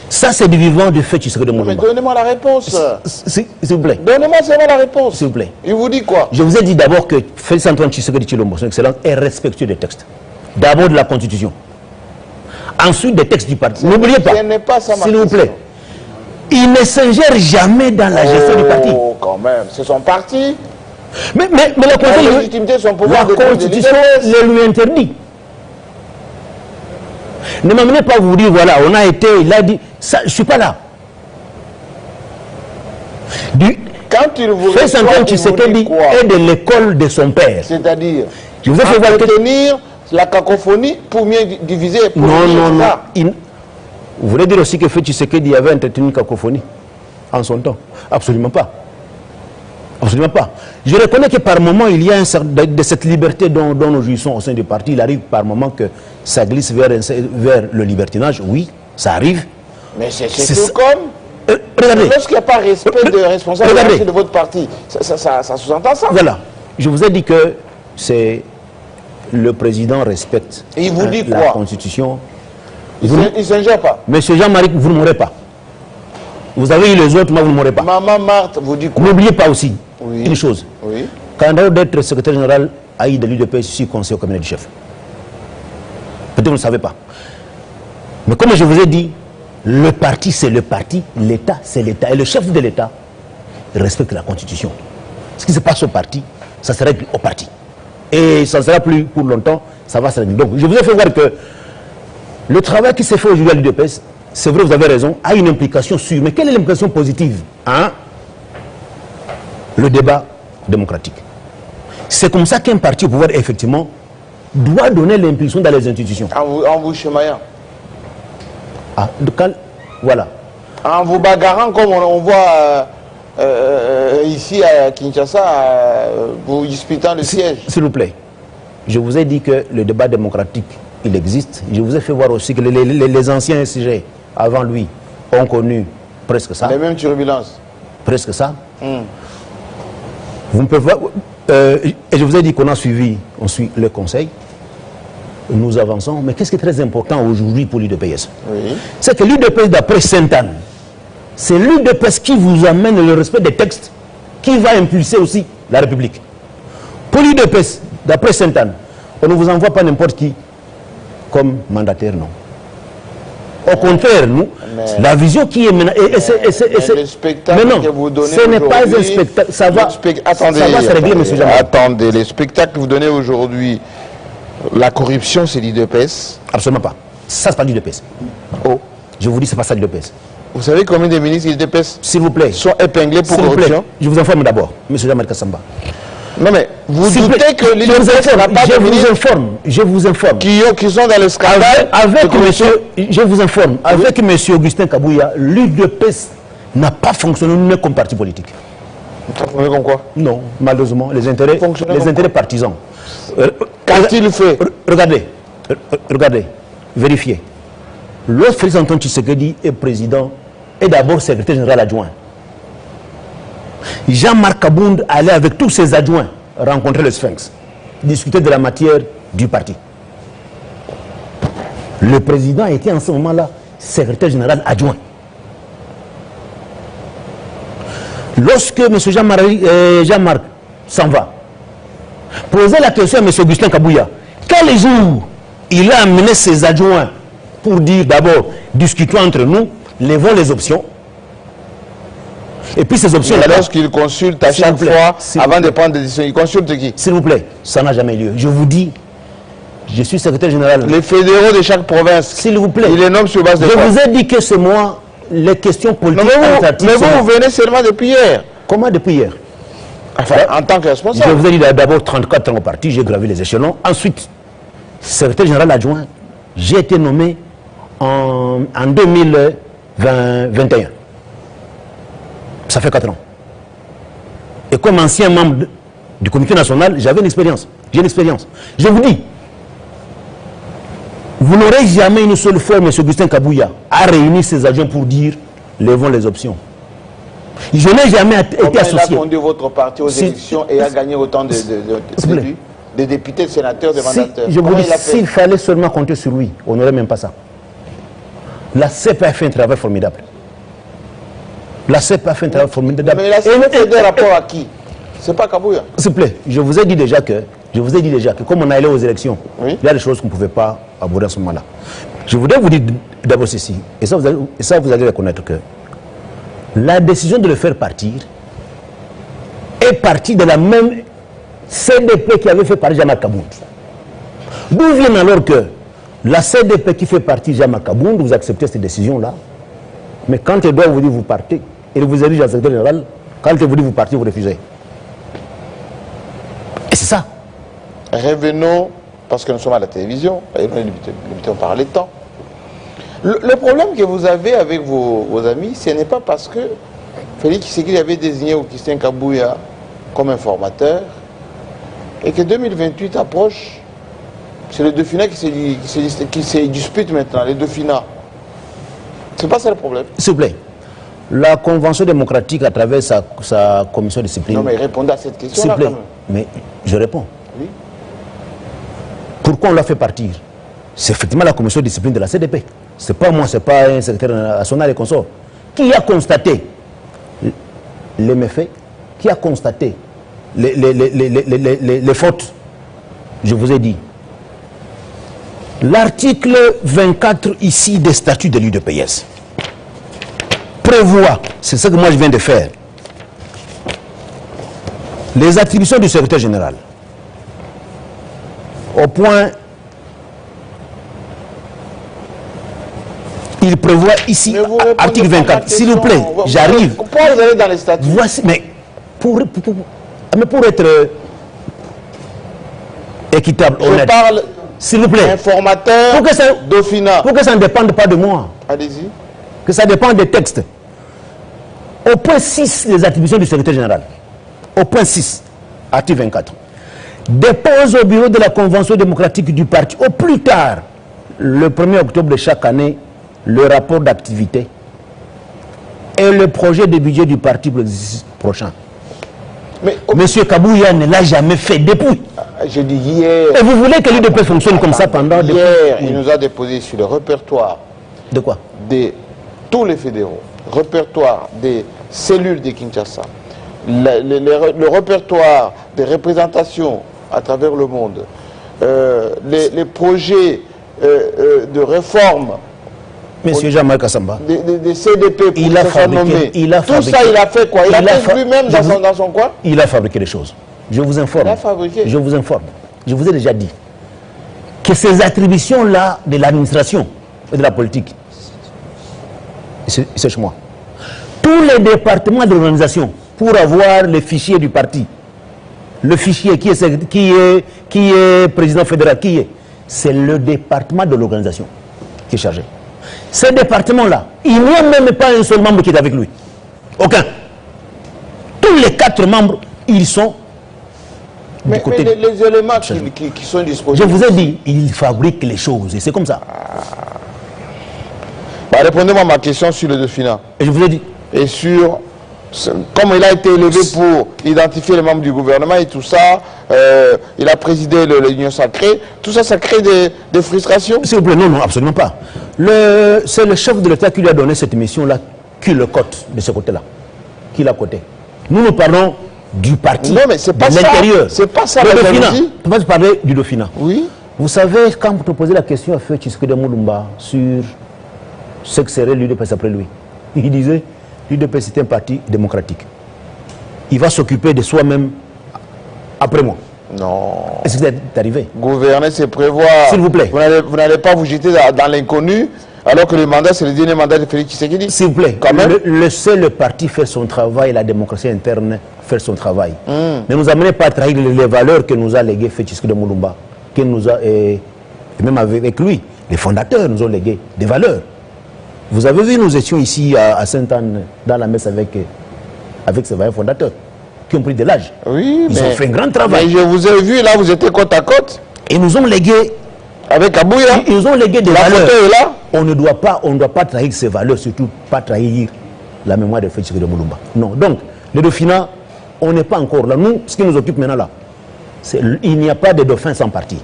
Ça, c'est du vivant du fait Tshisekedi de Moulumba. Mais donnez-moi la réponse. S'il vous plaît. Donnez-moi seulement la réponse. S'il vous plaît. Il vous dit quoi? Je vous ai dit d'abord que Félix Antoine Tshisekedi Tshilombo, son excellence, est respectueux des textes. D'abord de la Constitution. Ensuite des textes du parti. N'oubliez pas, s'il vous plaît. Il ne s'ingère jamais dans la gestion du parti. Oh, quand même. C'est son parti. Mais la Constitution le lui interdit. Ne m'amenez pas à vous dire, voilà, on a été, il a dit, ça, je ne suis pas là. Quand il vous Félix Antoine Tshisekedi est de l'école de son père. C'est-à-dire, je vous ai fait tenir la cacophonie pour mieux diviser. Pour non. Vous voulez dire aussi que Félix Tshisekedi avait entretenu une cacophonie en son temps? Absolument pas. Absolument pas. Je reconnais que par moment, il y a de cette liberté dont nous jouissons au sein du parti. Il arrive par moment que ça glisse vers le libertinage. Oui, ça arrive. Mais c'est tout comme... regardez. Lorsqu'il n'y a pas respect de responsabilité de votre parti, ça sous-entend ça. Voilà. Je vous ai dit que c'est le président respecte il vous dit la quoi? Constitution. Il ne s'ingère pas. Monsieur Jean-Marie, vous ne mourrez pas. Vous avez eu les autres, mais vous ne mourrez pas. Maman Marthe vous dit quoi? N'oubliez pas aussi une chose. Oui. Candidat d'être secrétaire général AI de l'UDPS, je suis conseiller au cabinet du chef. Peut-être que vous ne le savez pas. Mais comme je vous ai dit, le parti c'est le parti, l'État c'est l'État. Et le chef de l'État respecte la Constitution. Ce qui se passe au parti, ça se règle au parti. Et ça ne sera plus pour longtemps, ça va se régler. Donc je vous ai fait voir que le travail qui s'est fait aujourd'hui à l'UDPS, c'est vrai, vous avez raison, a une implication sûre. Mais quelle est l'implication positive? Le débat démocratique. C'est comme ça qu'un parti au pouvoir, effectivement, doit donner l'impulsion dans les institutions. En vous chemaillant. Voilà. En vous bagarrant comme on voit ici à Kinshasa, vous disputant le siège. S'il vous plaît, je vous ai dit que le débat démocratique, il existe. Je vous ai fait voir aussi que les anciens SG, avant lui, ont connu presque ça. Les mêmes turbulences. Presque ça. Vous ne pouvez pas, et je vous ai dit qu'on a suivi, on suit le conseil. Nous avançons. Mais qu'est-ce qui est très important aujourd'hui pour l'UDPS? Oui. C'est que l'UDPS d'après Sainte-Anne, c'est l'UDPS qui vous amène le respect des textes, qui va impulser aussi la République. Pour l'UDPS d'après Sainte-Anne, on ne vous envoie pas n'importe qui comme mandataire, non. Au contraire, nous, la vision qui est maintenant... le spectacle que vous donnez ce n'est pas un spectacle. Ça va se régler, monsieur Jean. Attendez, le spectacle que vous donnez aujourd'hui, la corruption, c'est l'UDPS? Absolument pas. Ça, c'est pas l'UDPS. Oh. Je vous dis, c'est pas ça l'UDPS. Vous savez combien de ministres l'UDPS, s'il vous plaît, sont épinglés pour corruption? Je vous informe d'abord, monsieur Jean-Marie Kassamba. Non mais, vous doutez que l'UDPS n'a pas de ministres? Je vous informe. Qui sont dans le scandale je vous informe, avec monsieur Augustin Kabouya, l'UDPS n'a pas fonctionné comme parti politique. Ça fonctionne comme quoi? Non, malheureusement, les intérêts partisans. Qu'a-t-il fait? Regardez, vérifiez. Lorsque Félix Antoine Tshisekedi est président, est d'abord secrétaire général adjoint. Jean-Marc Kabound allait avec tous ses adjoints rencontrer le Sphinx, discuter de la matière du parti. Le président était en ce moment-là secrétaire général adjoint. Lorsque M. Jean-Marc s'en va, posez la question à M. Augustin Kabouya, quel jour il a amené ses adjoints pour dire d'abord, discutons entre nous, levons les options. Et puis ces options... Lorsqu'il consulte à chaque fois, avant de prendre des décisions, il consulte qui? S'il vous plaît, ça n'a jamais lieu. Je vous dis, Je suis secrétaire général. Les fédéraux de chaque province. S'il vous plaît. Il les nomme sur base de quoi? Je vous ai dit que c'est moi, les questions politiques. Mais vous venez seulement depuis hier. Comment depuis hier? Enfin, en tant que responsable. Je vous ai dit d'abord 34 ans au parti, j'ai gravi les échelons. Ensuite, secrétaire général adjoint, j'ai été nommé en 2021. Ça fait 4 ans. Et comme ancien membre du comité national, j'avais une expérience. J'ai une expérience. Je vous dis, vous n'aurez jamais une seule fois, M. Augustin Kabouya, à réunir ses agents pour dire levons les options. Je n'ai jamais été associé. Il a conduit votre parti aux élections et a gagné autant de députés, de sénateurs, de mandateurs. Je vous dis, s'il fallait seulement compter sur lui, on n'aurait même pas ça. La CEP a fait un travail formidable. La CEP a fait un travail formidable. Mais la CEP fait des rapports à qui? C'est pas Kabouya. S'il vous plaît, je vous ai dit déjà que comme on allait aux élections, oui, il y a des choses qu'on ne pouvait pas aborder à ce moment-là. Je voudrais vous dire d'abord ceci, et ça vous allez reconnaître que la décision de le faire partir est partie de la même CDP qui avait fait partir Jean-Marc Kabound. D'où vient alors que la CDP qui fait partir Jean-Marc Kabound, vous acceptez cette décision-là, mais quand elle doit vous dire vous partez, et vous allez à la secrétaire générale, quand elle vous dit vous partez, vous refusez. Et c'est ça. Revenons, parce que nous sommes à la télévision, on parle de temps. Le problème que vous avez avec vos amis, ce n'est pas parce que Félix Tshisekedi avait désigné Augustin Kabouya comme informateur et que 2028 approche. C'est le Dauphinat qui se dispute maintenant, les Dauphinats. C'est pas ça le problème. S'il vous plaît, la Convention démocratique à travers sa commission de discipline... Non mais répondez à cette question. S'il vous plaît, mais je réponds. Oui. Pourquoi on l'a fait partir? C'est effectivement la commission de discipline de la CDP. C'est pas moi, c'est pas un secrétaire national et consort. Qui a constaté les méfaits? Qui a constaté les fautes? Je vous ai dit. L'article 24 ici des statuts de l'UDPS prévoit, c'est ce que moi je viens de faire, les attributions du secrétaire général. Au point, il prévoit ici, article 24, s'il vous plaît, j'arrive. Pourquoi vous allez dans les statuts? Voici, mais pour être équitable, honnête, s'il vous plaît, informateur, Dauphinat. Pour que ça ne dépende pas de moi. Allez-y. Que ça dépend des textes. Au point 6, les attributions du secrétaire général. Au point 6, article 24. Dépose au bureau de la Convention démocratique du parti, au plus tard, le 1er octobre de chaque année, le rapport d'activité et le projet de budget du parti pour l'exercice prochain. Mais Monsieur Kabouya ne l'a jamais fait depuis. Je dis hier. Et vous voulez que l'UDP fonctionne comme ça pendant... Hier, il nous a déposé sur le répertoire... De quoi? De tous les fédéraux, répertoire des cellules de Kinshasa, le répertoire des représentations à travers le monde, les projets de réforme... Monsieur Jean-Marc Kassamba, des CDP pour se faire nommer. Tout ça, il a fait quoi? Il a fait lui-même dans son coin? Il a fabriqué les choses. Je vous informe. Il a fabriqué. Je vous informe. Je vous ai déjà dit que ces attributions-là de l'administration et de la politique, c'est chez moi. Tous les départements de l'organisation, pour avoir les fichiers du parti, le fichier qui est président fédéral, c'est le département de l'organisation qui est chargé. Ce département-là, il n'y a même pas un seul membre qui est avec lui. Aucun. Tous les 4 membres, ils sont du côté... Mais les éléments qui sont disponibles... Je vous ai dit, il fabrique les choses, et c'est comme ça. Bah, répondez-moi à ma question sur le Dauphinat. Et je vous ai dit... Et sur... Comme il a été élevé pour identifier les membres du gouvernement et tout ça, il a présidé l'Union sacrée, tout ça, ça crée des frustrations? S'il vous plaît, non, absolument pas. C'est le chef de l'État qui lui a donné cette mission-là, qui le cote de ce côté-là, qui l'a coté. Nous parlons du parti, non, mais c'est pas de l'intérieur. C'est pas ça le la Dauphinat. jalousie. Tu vas parler du Dauphinat. Oui. Vous savez, quand vous te posez la question à Feu Tshisekedi Moulumba sur ce que serait l'UDPS après lui, il disait... L'UDPS c'est un parti démocratique. Il va s'occuper de soi-même après moi. Non. Est-ce que c'est arrivé? Gouverner, c'est prévoir. S'il vous plaît. Vous n'allez pas vous jeter dans l'inconnu, alors que le mandat, c'est le dernier mandat de Félix Tshisekedi. S'il vous plaît. Quand même. Laissez le parti faire son travail, la démocratie interne faire son travail. Ne nous amenez pas à trahir les valeurs que nous a léguées Félix Tshisekedi de Mulumba, que nous a, et même avec lui, les fondateurs nous ont légué des valeurs. Vous avez vu, nous étions ici à Sainte-Anne, dans la messe avec ces valeurs fondateurs, qui ont pris de l'âge. Oui, ils ont fait un grand travail. Mais je vous ai vu, là, vous étiez côte à côte. Ils nous ont légué. Avec Kabouya. Ils nous ont légué des valeurs. La photo est là. On ne doit pas trahir ces valeurs, surtout pas trahir la mémoire de Félix Tshisekedi de Mulumba. Non. Donc, le Dauphinat, on n'est pas encore là. Nous, ce qui nous occupe maintenant là, il n'y a pas de dauphin sans parti.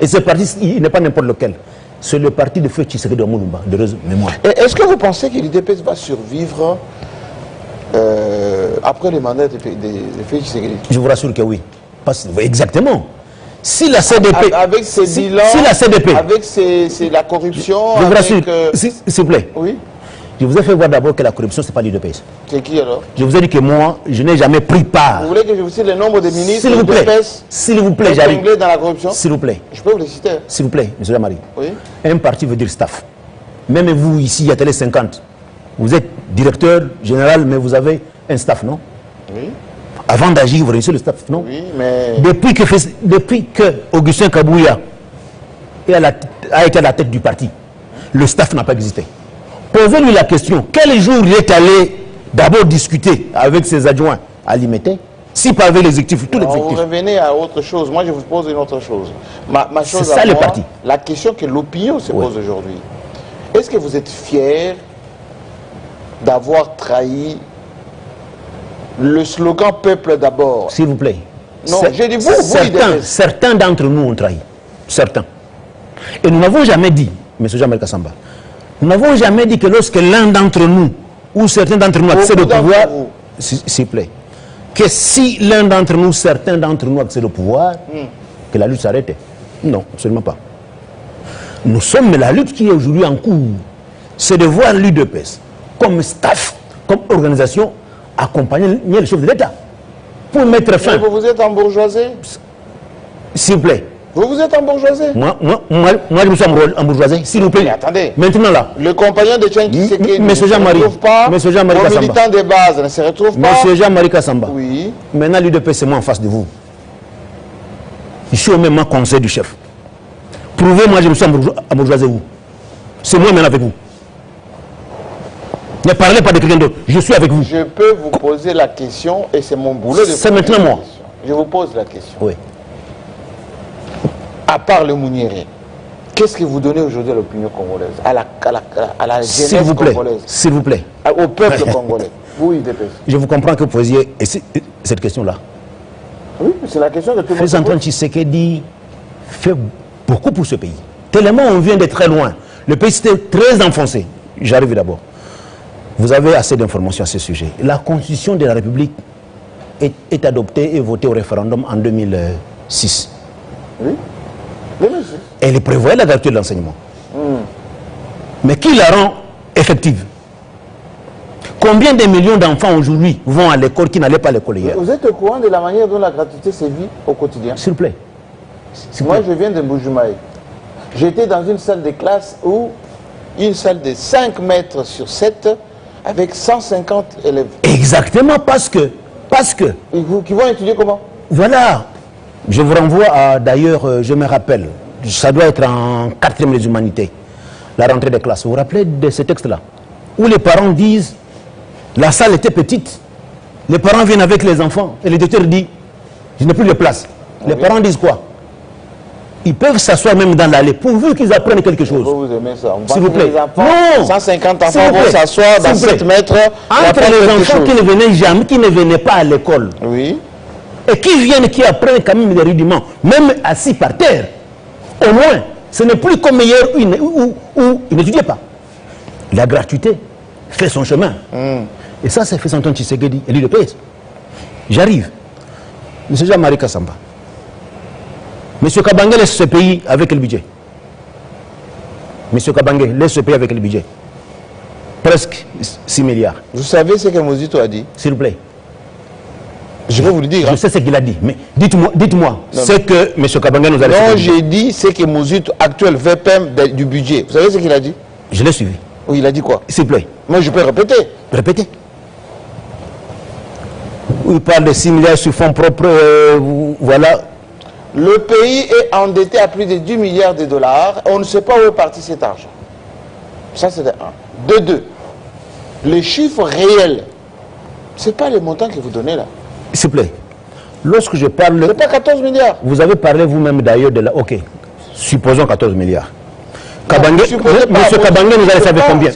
Et ce parti, il n'est pas n'importe lequel. C'est le parti de Félix Tshisekedi de Mulumba, de mémoire. Est-ce que vous pensez que l'UDPS va survivre après le mandat de Félix Tshisekedi? Je vous rassure que oui. Exactement. Si la CDP... Avec ses bilans, si la CDP... Avec la corruption... Je vous rassure, s'il vous plaît. Oui. Je vous ai fait voir d'abord que la corruption, ce n'est pas l'UDPS. C'est qui alors? Je vous ai dit que moi, je n'ai jamais pris part. Vous voulez que je vous cite le nombre de ministres de l'UDPS? S'il vous plaît, j'arrive. Dans la corruption? S'il vous plaît. Je peux vous les citer? S'il vous plaît, M. Jamari. Oui. Un parti veut dire staff. Même vous, ici, à Télé 50, vous êtes directeur général, mais vous avez un staff, non? Oui. Avant d'agir, vous réunissez le staff, non? Oui, mais... Depuis que Augustin Kabouya a été à la tête du parti, le staff n'a pas existé. Posez-lui la question, quel jour il est allé d'abord discuter avec ses adjoints à Limité, si pas avec l'exécutif, tout l'exécutif? Vous revenez à autre chose. Moi, je vous pose une autre chose. C'est ça le parti. La question que l'opinion se pose aujourd'hui. Est-ce que vous êtes fier d'avoir trahi le slogan « Peuple d'abord » S'il vous plaît. Non, j'ai dit vous certains d'entre nous ont trahi. Certains. Et nous n'avons jamais dit, M. Jean-Marc Kassamba, nous n'avons jamais dit que lorsque l'un d'entre nous, ou certains d'entre nous accèdent au pouvoir, s'il vous plaît, que si l'un d'entre nous, certains d'entre nous accèdent au pouvoir, que la lutte s'arrête. Non, absolument pas. Nous sommes la lutte qui est aujourd'hui en cours. C'est de voir l'UDPS comme staff, comme organisation, accompagner le chef de l'État pour mettre fin. Vous vous êtes embourgeoisé? S'il vous plaît. Vous vous êtes embourgeoisé? Moi, je me suis embourgeoisé. S'il vous plaît. Mais attendez. Maintenant là. Le compagnon de Tchèque qui ne se retrouve pas. Monsieur Jean-Marie Kassamba. Le militant de base ne se retrouve pas. Monsieur Jean-Marie Kassamba. Oui. Maintenant, l'UDP, c'est moi en face de vous. Je suis au même conseil du chef. Prouvez-moi que je me suis embourgeoisé vous. C'est moi maintenant avec vous. Ne parlez pas de quelqu'un d'autre. Je suis avec vous. Je peux vous poser la question et c'est mon boulot de c'est maintenant moi. Je vous pose la question. Oui. À part le Mouniéré, qu'est-ce que vous donnez aujourd'hui à l'opinion congolaise, à la jeunesse congolaise, s'il vous plaît, au peuple congolais? Oui, UDPS. Je vous comprends que vous posiez cette question-là. Oui, c'est la question que tout le monde pose. Antoine Tshisekedi fait beaucoup pour ce pays. Tellement on vient de très loin. Le pays était très enfoncé. J'arrive d'abord. Vous avez assez d'informations à ce sujet. La Constitution de la République est adoptée et votée au référendum en 2006. Oui. Elle prévoit la gratuité de l'enseignement. Mais qui la rend effective? Combien de millions d'enfants aujourd'hui vont à l'école qui n'allaient pas à l'école hier? Vous êtes au courant de la manière dont la gratuité sévit au quotidien? S'il vous plaît. Moi, je viens de Mbujimaï. J'étais dans une salle de classe où une salle de 5 mètres sur 7 avec 150 élèves. Exactement, parce que... Qui vont étudier comment? Voilà. Je vous renvoie à, d'ailleurs, je me rappelle, ça doit être en 4e des humanités, la rentrée des classes. Vous vous rappelez de ce texte-là? Où les parents disent, la salle était petite, les parents viennent avec les enfants, et le directeur dit, je n'ai plus de place. Les parents disent quoi? Ils peuvent s'asseoir même dans l'allée, pourvu qu'ils apprennent quelque chose. Vous aimez ça? S'il vous plaît. Non. 150 enfants vont s'asseoir dans 7 mètres. Entre les enfants qui ne venaient jamais, qui ne venaient pas à l'école. Oui. Et qui viennent, qui apprennent quand même les rudiments, même assis par terre. Au moins, ce n'est plus comme hier où ils n'étudiaient pas. La gratuité fait son chemin. Et ça, c'est fait Antoine Tshisekedi et l'UDPS. J'arrive. M. Jean-Marie Kassamba. M. Kabange laisse ce pays avec quel budget? M. Kabange laisse ce pays avec quel budget? Presque 6 milliards. Vous savez ce que Mozito a dit? S'il vous plaît. Je vais vous le dire. Je sais ce qu'il a dit, mais dites-moi, c'est que M. Kabanga nous a laissé. Non, j'ai dit, c'est que Mouzut, actuel VPM du budget. Vous savez ce qu'il a dit? Je l'ai suivi. Oui, il a dit quoi? S'il vous plaît. Moi, je peux répéter. Répétez. Il parle de 6 milliards sur fonds propres, voilà. Le pays est endetté à plus de 10 milliards de dollars. On ne sait pas où est parti cet argent. Ça, c'est de 1. De 2. Les chiffres réels, ce n'est pas les montants que vous donnez là. S'il vous plaît. Lorsque je parle... Ce n'est pas 14 milliards. Vous avez parlé vous-même d'ailleurs de la... Ok. Supposons 14 milliards. Monsieur Kabanga nous a laissé avec combien?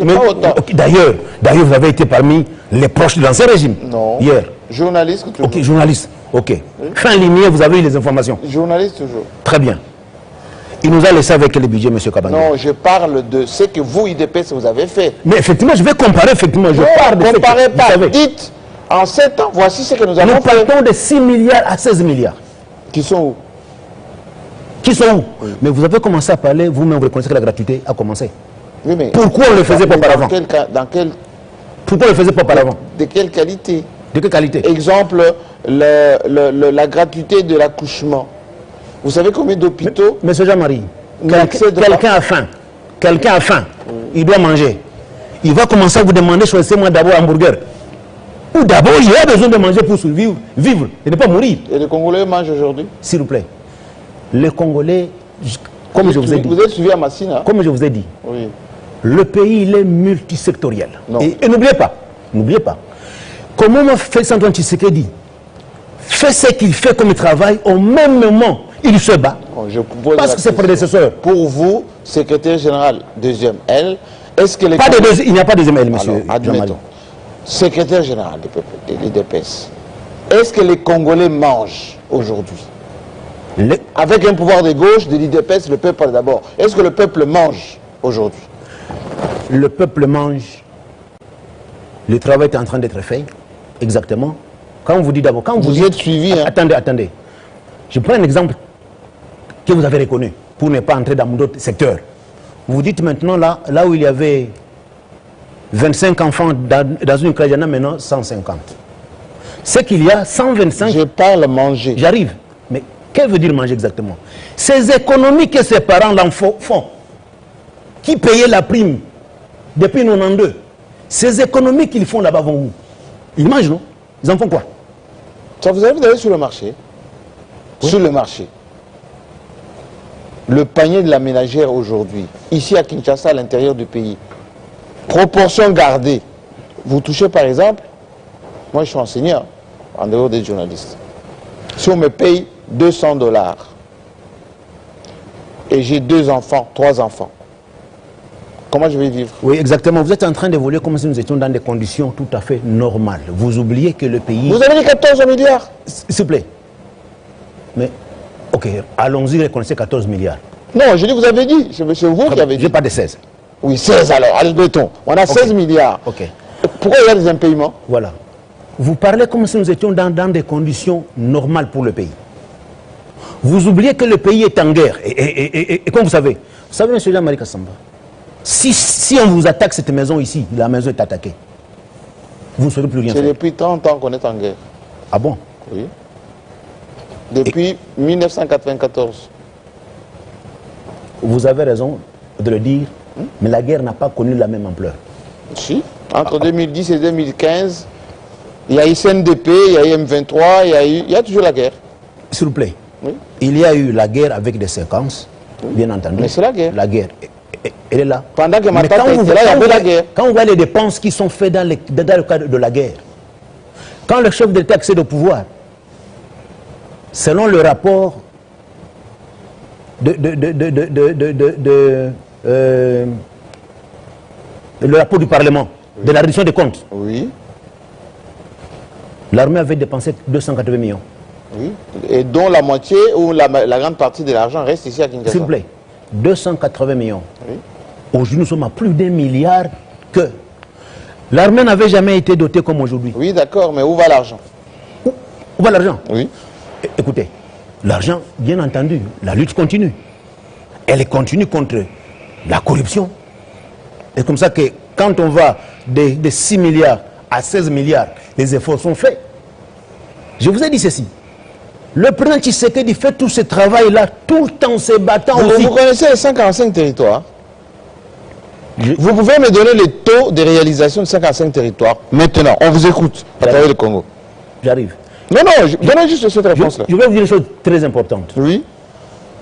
D'ailleurs, vous avez été parmi les proches de l'ancien régime. Non. Hier. Journaliste toujours. Ok, journaliste. Ok. Oui. Fin lignée, vous avez eu les informations. Journaliste toujours. Très bien. Il nous a laissé avec le budget, M. Kabanga. Non, je parle de ce que vous, IDPS, vous avez fait. Mais effectivement, je vais comparer, effectivement. Je parle de ce que pas. Vous savez. Dites, en 7 ans, voici ce que nous avons fait. Nous partons de 6 milliards à 16 milliards. Qui sont où? Qui sont où? Oui. Mais vous avez commencé à parler, vous-même, vous reconnaissez que la gratuité a commencé. Oui, mais pourquoi on ne le faisait pas auparavant? Pourquoi on ne le faisait pas auparavant? De quelle qualité? De quelle qualité? Exemple, la gratuité de l'accouchement. Vous savez combien d'hôpitaux? Monsieur Jean-Marie, quelqu'un a faim. Quelqu'un a faim. Il doit manger. Il va commencer à vous demander, choisissez-moi d'abord un hamburger. Ou d'abord, il a besoin de manger pour survivre, vivre et ne pas mourir. Et les Congolais mangent aujourd'hui? S'il vous plaît. Les Congolais, comme je vous ai dit. Vous êtes suivi à Massina? Comme je vous ai dit. Oui. Le pays, il est multisectoriel. Et n'oubliez pas, comment fait Antoine Tshisekedi fait ce qu'il fait comme travail, au même moment, il se bat. Parce que ses prédécesseurs. Pour vous, secrétaire général, deuxième L, est-ce que les... Il n'y a pas de deuxième L, monsieur. Admettons. Secrétaire général de l'IDPS, est-ce que les Congolais mangent aujourd'hui? Avec un pouvoir de gauche, de l'IDPS, le peuple d'abord. Est-ce que le peuple mange aujourd'hui? Le peuple mange. Le travail est en train d'être fait. Exactement. Quand on vous dit d'abord... Vous êtes suivi. Hein? Attendez. Je prends un exemple que vous avez reconnu, pour ne pas entrer dans d'autres secteurs. Vous dites maintenant, là où il y avait 25 enfants dans une classe, il y en a maintenant 150. C'est qu'il y a 125... Je parle manger. J'arrive. Mais qu'est-ce que veut dire manger exactement? Ces économies que ses parents font, qui payaient la prime depuis 92, ces économies qu'ils font là-bas vont où? Ils mangent, non? Ils en font quoi? Ça vous arrive d'aller sur le marché? Oui. Sur le marché. Le panier de la ménagère aujourd'hui, ici à Kinshasa, à l'intérieur du pays, proportion gardée. Vous touchez par exemple, moi je suis enseignant, en dehors des journalistes. Si on me paye $200 et j'ai 2 enfants, 3 enfants, comment je vais vivre? Oui, exactement. Vous êtes en train d'évoluer comme si nous étions dans des conditions tout à fait normales. Vous oubliez que le pays... Vous avez dit 14 milliards? S'il vous plaît. Mais, ok, allons-y, reconnaissez 14 milliards. Non, je dis, vous avez dit. C'est vous qui avez dit. Je pas de 16. Oui, 16 alors, admettons. On a 16 milliards. Ok. Pourquoi il y a des impayements? Voilà. Vous parlez comme si nous étions dans des conditions normales pour le pays. Vous oubliez que le pays est en guerre. Et comme vous savez, M. Jean-Marie Kassamba, si on vous attaque cette maison ici, la maison est attaquée, vous ne saurez plus rien faire. C'est depuis 30 ans qu'on est en guerre. Ah bon? Oui. Depuis 1994. Vous avez raison de le dire, mais la guerre n'a pas connu la même ampleur. Si. Entre 2010 et 2015, il y a eu CNDP, il y a eu M23, il y a toujours la guerre. S'il vous plaît. Oui. Il y a eu la guerre avec des séquences, bien entendu. Mais c'est la guerre. La guerre, elle est là. Pendant que Matata était là, il y avait la guerre. Quand on voit les dépenses qui sont faites dans le cadre de la guerre, quand le chef de l'État accède au pouvoir, selon le rapport le rapport du Parlement, de la reddition des comptes, oui, l'armée avait dépensé 280 millions. Oui, et dont la moitié ou la grande partie de l'argent reste ici à Kinshasa. S'il vous plaît, 280 millions. Oui. Aujourd'hui, nous sommes à plus d'1 milliard que l'armée n'avait jamais été dotée comme aujourd'hui. Oui, d'accord, mais où va l'argent? Où va l'argent? Oui. Écoutez, l'argent, bien entendu, la lutte continue. Elle continue contre la corruption. C'est comme ça que quand on va de 6 milliards à 16 milliards, les efforts sont faits. Je vous ai dit ceci. Le président Tshisekedi fait tout ce travail-là tout le temps en se battant aussi. Vous connaissez les 145 territoires? Vous pouvez me donner les taux de réalisation de 145 territoires maintenant? On vous écoute à travers le Congo. J'arrive. Non, donnez juste cette réponse-là. Je vais vous dire une chose très importante. Oui.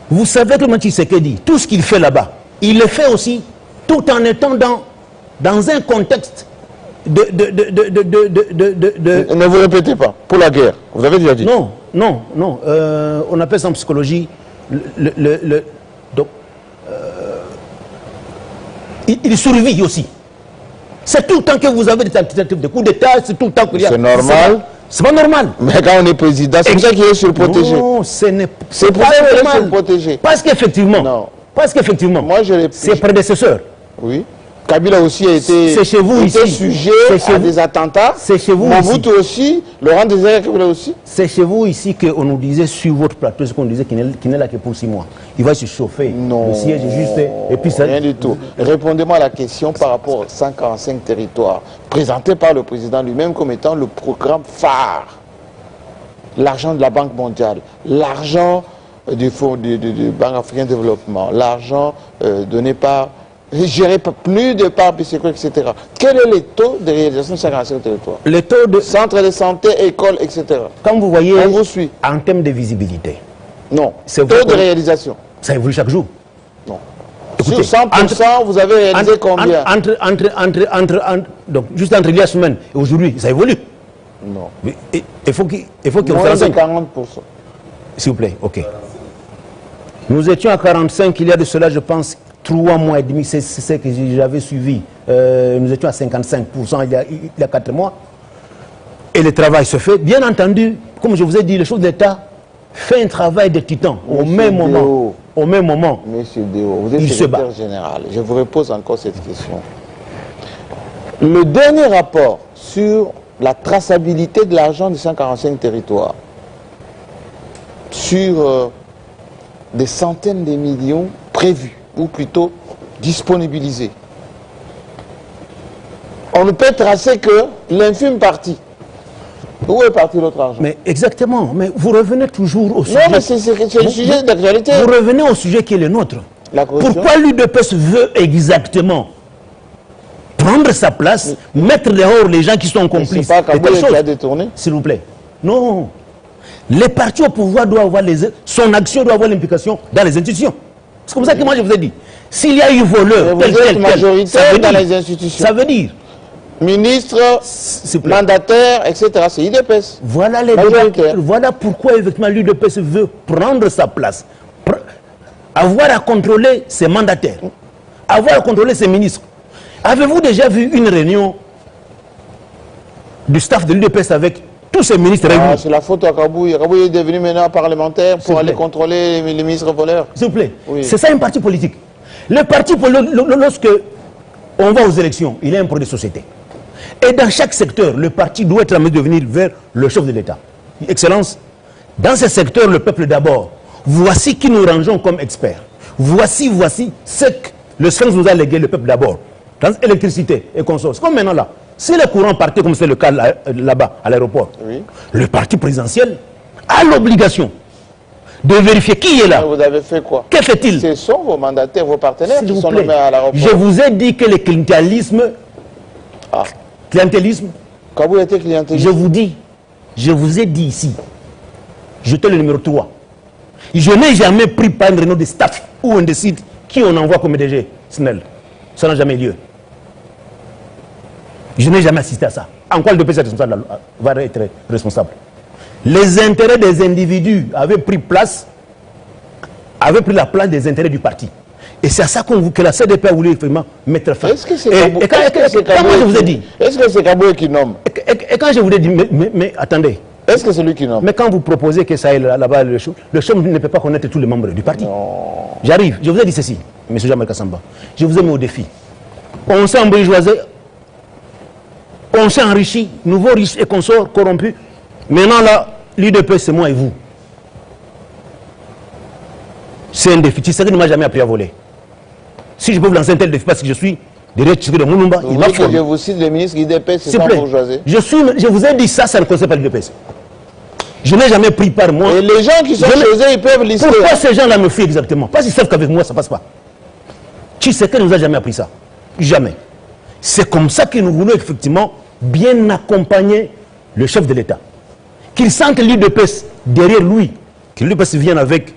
Vous savez que Tshisekedi, tout ce qu'il fait là-bas, il le fait aussi tout en étant dans un contexte de... Ne vous répétez pas. Pour la guerre, vous avez déjà dit. Non. On appelle ça en psychologie il survit aussi. C'est tout le temps que vous avez des tentatives de coup d'État, c'est tout le temps qu'il y a... C'est normal. C'est pas normal. Mais quand on est président, c'est pour ça qu'il est surprotégé. Non, ce n'est pas C'est pour ça qu'il est normal. surprotégé. Parce qu'effectivement, Moi, ses prédécesseurs, oui. Kabila aussi a été, c'est chez vous ici. Sujet chez à vous. des attentats. C'est chez vous Mobutu ici. aussi, Laurent Désiré Kabila aussi. C'est chez vous ici qu'on nous disait sur votre plateau, ce qu'on disait qu'il n'est là que pour 6 mois. Il va se chauffer. Non. Le siège est juste. Et puis ça... Rien du tout. Répondez-moi à la question par rapport aux 145 territoires, présenté par le président lui-même comme étant le programme phare. L'argent de la Banque mondiale, l'argent du Fonds de Banque africaine de développement, l'argent donné par, géré par plus de par BCQ, etc. Quel est le taux de réalisation de 145 territoires? Le taux de... Centres de santé, écoles, etc. Quand vous voyez, on vous suit. En termes de visibilité. Non. C'est taux de réalisation. Ça évolue chaque jour. Non. Écoutez, sur 100%, vous avez réalisé combien? Donc, juste entre il y a semaine et aujourd'hui, ça évolue. Non. Mais, il faut qu'il vous Moins de renseigne. 40%. S'il vous plaît, ok. Nous étions à 45, il y a de cela, je pense, 3 mois et demi, c'est ce que j'avais suivi. Nous étions à 55% il y a 4 mois. Et le travail se fait. Bien entendu, comme je vous ai dit, le chef d'État fait un travail de titan au même moment. Au même moment. Monsieur Déo, vous êtes il secrétaire général. Je vous repose encore cette question. Le dernier rapport sur la traçabilité de l'argent de 145 territoires, sur des centaines de millions prévus, ou plutôt disponibilisés. On ne peut tracer que l'infime partie. Où est parti l'autre argent? Mais exactement, mais vous revenez toujours au sujet. Non, mais c'est le sujet d'actualité. Vous revenez au sujet qui est le nôtre. Pourquoi l'UDPS veut exactement prendre sa place, mettre dehors les gens qui sont complices? C'est pas Kabila qui a détourné? S'il vous plaît. Non. Les partis au pouvoir doivent avoir son action doit avoir l'implication dans les institutions. C'est comme ça que moi je vous ai dit. S'il y a eu voleur, vous êtes majoritaire dans les institutions. Ça veut dire ministre, mandataire, etc. C'est l'UDPS. Voilà les voilà pourquoi effectivement l'UDPS veut prendre sa place. Avoir à contrôler ses mandataires. Avoir à contrôler ses ministres. Avez-vous déjà vu une réunion du staff de l'UDPS avec tous ces ministres réunis? C'est la faute à Kabouye. Kabouye est devenu maintenant parlementaire pour aller contrôler les ministres voleurs. S'il vous plaît. Oui. C'est ça un parti politique. Le parti politique, lorsque on va aux élections, il est un projet de société. Et dans chaque secteur, le parti doit être en mesure de venir vers le chef de l'État. Excellence, dans ce secteur, le peuple d'abord. Voici qui nous rangeons comme experts. Voici ce que le Sphinx nous a légué, le peuple d'abord. Dans l'électricité et consorts. Comme maintenant là. Si le courant partait comme c'est le cas là-bas, à l'aéroport, le parti présidentiel a l'obligation de vérifier qui est là. Vous avez fait quoi? Que fait-il? Ce sont vos mandataires, vos partenaires qui sont nommés à l'aéroport. Je vous ai dit que le clientélisme... Clientélisme... Kabouye était clientéliste. Je vous ai dit ici, j'étais le numéro 3. Je n'ai jamais pris par une réunion de staff ou on décide qui on envoie comme DG SNEL. Ça n'a jamais lieu. Je n'ai jamais assisté à ça. En quoi le DPS va être responsable? Les intérêts des individus avaient pris la place des intérêts du parti. Et c'est à ça que la CDP a voulu effectivement mettre fin. Est-ce que c'est Kabouye je vous ai dit? Est-ce que c'est Kabouye qui nomme? Et quand je vous ai dit, mais attendez. Est-ce que c'est lui qui nomme? Mais quand vous proposez que ça aille là-bas, le chef ne peut pas connaître tous les membres du parti. J'arrive. Je vous ai dit ceci, M. Jean-Marc Kassamba. Je vous ai mis au défi. On s'est embourgeoisé. On s'est enrichi, nouveaux riches et consorts corrompus. Maintenant, là, l'UDP, c'est moi et vous. C'est un défi. Tshisekedi ne m'a jamais appris à voler. Si je peux vous lancer un tel défi parce que je suis derrière Tshisekedi de Moulumba, il m'a formé. Je vous cite les ministres l'UDP, c'est pas bourgeoisie. Je vous ai dit ça, ça ne concerne pas l'UDP. Je n'ai jamais pris par moi. Et les gens qui sont chez eux, ils peuvent lister. Pourquoi ces gens-là me fuient exactement? Parce qu'ils savent qu'avec moi, ça ne passe pas. Tshisekedi ne nous a jamais appris ça. Jamais. C'est comme ça que nous voulons effectivement bien accompagner le chef de l'État. Qu'il sente l'UDPS derrière lui. Que l'UDPS vienne avec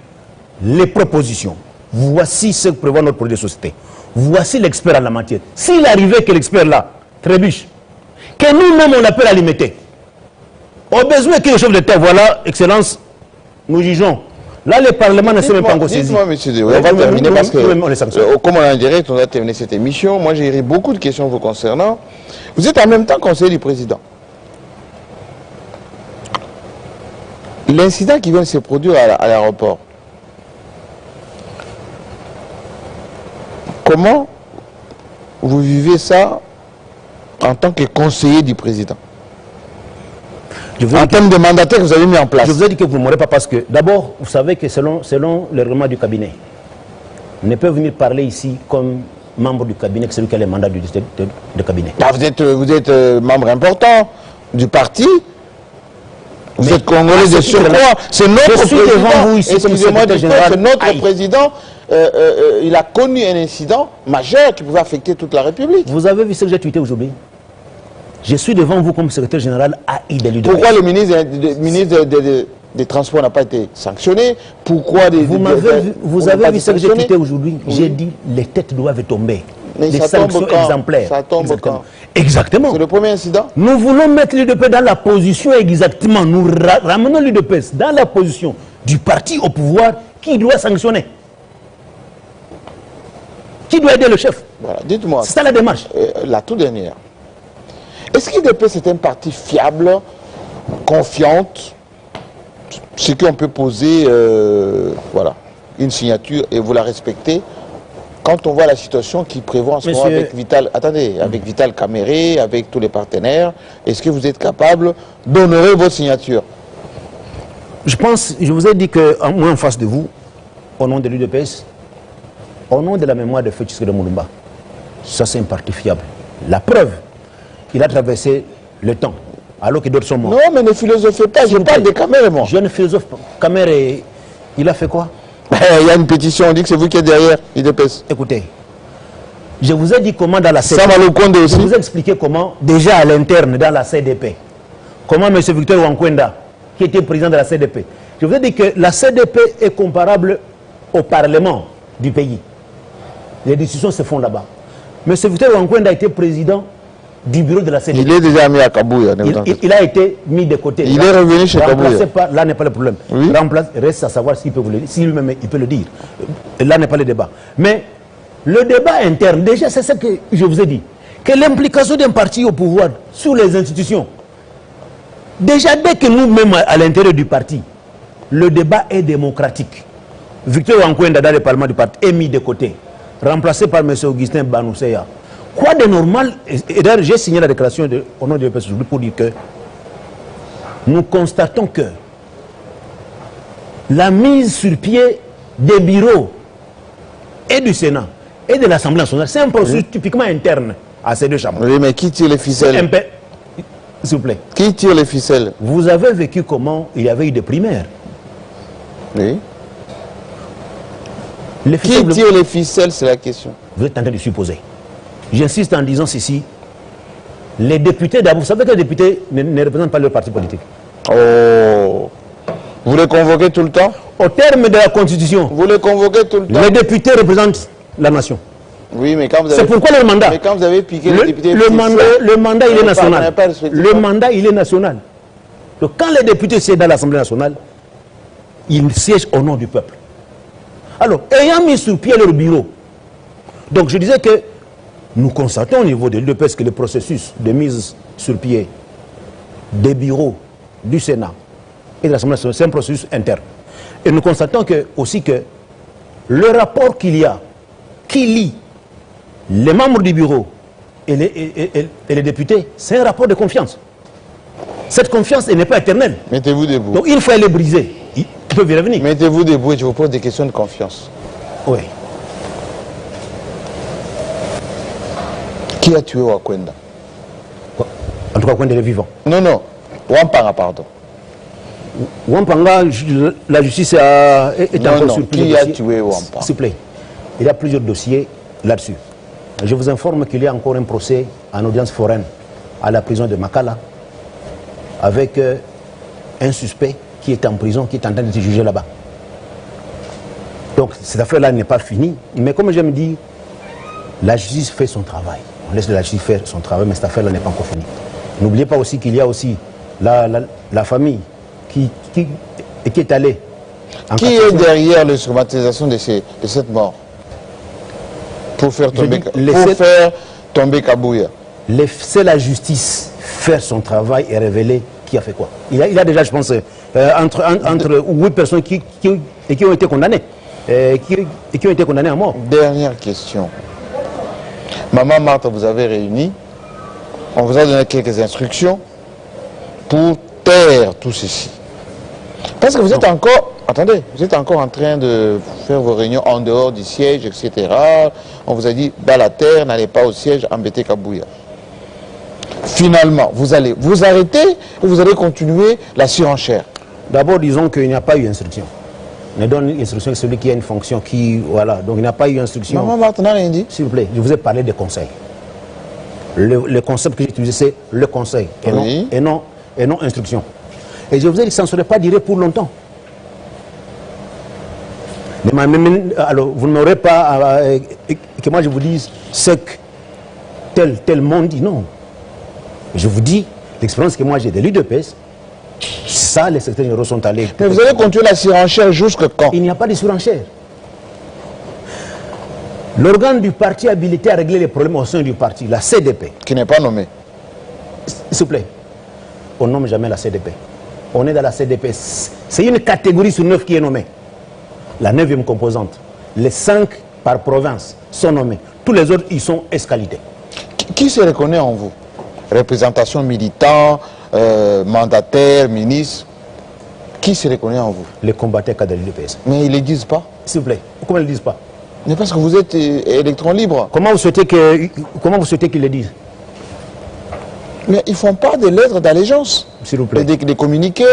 les propositions. Voici ce que prévoit notre projet de société. Voici l'expert en la matière. S'il arrivait que l'expert là trébuche, que nous-mêmes on appelle à limiter. Au besoin que le chef d'État, voilà, Excellence, nous jugeons. Là, le Parlement ne s'est même pas encore saisi. Dites-moi, monsieur Dewa, on va terminer parce que, comme on est en direct, on va terminer cette émission. Moi, j'ai beaucoup de questions vous concernant. Vous êtes en même temps conseiller du président. L'incident qui vient de se produire à l'aéroport, comment vous vivez ça en tant que conseiller du président? En termes de mandataire que vous avez mis en place. Je vous ai dit que vous ne mourrez pas parce que, d'abord, vous savez que selon le règlement du cabinet, on ne peut venir parler ici comme membre du cabinet que celui qui a le mandat du cabinet. Ah, vous êtes membre important du parti. Vous êtes congolais de surcroît. C'est notre président. Excusez-moi de dire, c'est notre président. Il a connu un incident majeur qui pouvait affecter toute la République. Vous avez vu ce que j'ai tweeté aujourd'hui? Je suis devant vous comme secrétaire général AI de l'UDPS. Pourquoi le ministre des Transports n'a pas été sanctionné? Pourquoi vous avez vu ce que j'ai tweeté aujourd'hui? J'ai dit les têtes doivent tomber. Mais des ça sanctions tombe quand? exemplaires. Ça tombe quand? Exactement. C'est le premier incident? Nous voulons mettre l'UDPS dans la position exactement. Nous ramenons l'UDPS dans la position du parti au pouvoir qui doit sanctionner. Qui doit aider le chef? Voilà, dites-moi. C'est ça la démarche. La toute dernière. Est-ce que l'UDPS est un parti fiable, confiante, ce qu'on peut poser, voilà, une signature et vous la respectez quand on voit la situation qui prévoit en ce moment avec Vital, attendez, avec Vital Kamere, avec tous les partenaires, est-ce que vous êtes capable d'honorer votre signature? Je pense, je vous ai dit que moi en face de vous, au nom de l'UDPS, au nom de la mémoire de Feu Tshisekedi Moulumba, ça c'est un parti fiable. La preuve, il a traversé le temps, alors que d'autres sont morts. Non, mais ne philosophez pas, je parle de Kamere, moi. Je ne philosophe pas. Kamere, il a fait quoi? Il y a une pétition, on dit que c'est vous qui êtes derrière l'UDPS. Écoutez, je vous ai dit comment dans la CDP... Ça va le compte aussi. Je vous ai expliqué comment, déjà à l'interne, dans la CDP, comment M. Victor Wankwenda, qui était président de la CDP, je vous ai dit que la CDP est comparable au Parlement du pays. Les décisions se font là-bas. M. Victor Wankwenda a été président du bureau de la CDP. Il est déjà mis à Kabouya. Il a été mis de côté. Il est revenu chez Kabouya. Là n'est pas le problème. Oui. Reste à savoir s'il peut vous le dire. Si lui-même il peut le dire. Là n'est pas le débat. Mais le débat interne, déjà c'est ce que je vous ai dit. Que l'implication d'un parti au pouvoir sur les institutions, déjà dès que nous-mêmes à l'intérieur du parti, le débat est démocratique. Victor Wankwenda dans le Parlement du parti est mis de côté, remplacé par M. Augustin Banousseya. Quoi de normal, et d'ailleurs j'ai signé la déclaration au nom de l'UDPS pour dire que nous constatons que la mise sur pied des bureaux et du Sénat et de l'Assemblée nationale, c'est un processus typiquement interne à ces deux chambres. Oui, mais qui tire les ficelles? S'il vous plaît. Qui tire les ficelles? Vous avez vécu comment il y avait eu des primaires? Oui. Qui tire les ficelles, c'est la question. Vous êtes en train de supposer. J'insiste en disant ceci. Les députés, d'abord, vous savez que les députés ne représentent pas leur parti politique. Oh. Vous les convoquez tout le temps? Au terme de la Constitution, vous les convoquez tout le temps? Les députés représentent la nation. Oui, mais quand vous avez... C'est pourquoi leur mandat. Mais quand vous avez piqué les députés... Le mandat, il est national. Le mandat, il est national. Donc quand les députés siègent dans l'Assemblée nationale, ils siègent au nom du peuple. Alors, ayant mis sur pied leur bureau, donc je disais que nous constatons au niveau de l'UDPS que le processus de mise sur pied des bureaux du Sénat et de l'Assemblée nationale, c'est un processus interne. Et nous constatons aussi que le rapport qu'il y a, qui lie les membres du bureau et les députés, c'est un rapport de confiance. Cette confiance, elle n'est pas éternelle. Mettez-vous debout. Donc il faut aller briser. Il peut y revenir. Mettez-vous debout et je vous pose des questions de confiance. Oui. Qui a tué Wakwenda? En tout cas, Wakwenda est vivant. Non, non. Wampara, pardon. Wampanga, la justice est encore sur plusieurs dossiers. Qui a tué Wampa? S'il vous plaît, il y a plusieurs dossiers là-dessus. Je vous informe qu'il y a encore un procès en audience foraine à la prison de Makala avec un suspect qui est en prison, qui est en train de se juger là-bas. Donc cette affaire-là n'est pas finie, mais comme je me dis, la justice fait son travail. On laisse la justice faire son travail, mais cette affaire-là n'est pas encore finie. N'oubliez pas aussi qu'il y a aussi la famille qui est allée. Qui est derrière la stigmatisation de cette mort? Pour faire tomber Kabouya. Laissez la justice faire son travail et révéler qui a fait quoi. Il y a déjà, je pense, entre 8 personnes qui ont été condamnées. Qui ont été condamnées à mort. Dernière question. Maman Marthe, vous avez réuni. On vous a donné quelques instructions pour taire tout ceci. Parce que vous êtes encore... Attendez, vous êtes encore en train de faire vos réunions en dehors du siège, etc. On vous a dit, dans la terre, n'allez pas au siège, embêtez Kabouya. Finalement, vous allez vous arrêter ou vous allez continuer la surenchère? D'abord, disons qu'il n'y a pas eu instruction. On donne une instruction à celui qui a une fonction qui... Voilà, donc il n'y a pas eu instruction. Maman Marthe n'a rien dit. S'il vous plaît, je vous ai parlé des conseils. Le concept que j'ai utilisé, c'est le conseil et, oui. non instruction. Et je vous ai dit que ça ne serait pas duré pour longtemps. Alors, vous n'aurez pas que moi je vous dise ce que tel monde dit, non. Je vous dis, l'expérience que moi j'ai de l'UDPS, ça, les secrétaires généraux sont allés. Mais vous allez continuer la surenchère jusqu'à quand? Il n'y a pas de surenchère. L'organe du parti habilité à régler les problèmes au sein du parti, la CDP. Qui n'est pas nommée. S'il vous plaît, on ne nomme jamais la CDP. On est dans la CDP. C'est une catégorie sur 9 qui est nommée. La 9e composante. Les 5 par province sont nommés. Tous les autres, ils sont escalités. Qui se reconnaît en vous? Représentation militant, mandataire, ministre. Qui se reconnaît en vous? Les combattants cadres de l'UDPS. Mais ils ne le disent pas. S'il vous plaît, pourquoi ils ne le disent pas? Mais parce que vous êtes électron libre. Comment vous souhaitez qu'ils le disent? Mais ils ne font pas de lettres d'allégeance. S'il vous plaît. Des communiqués.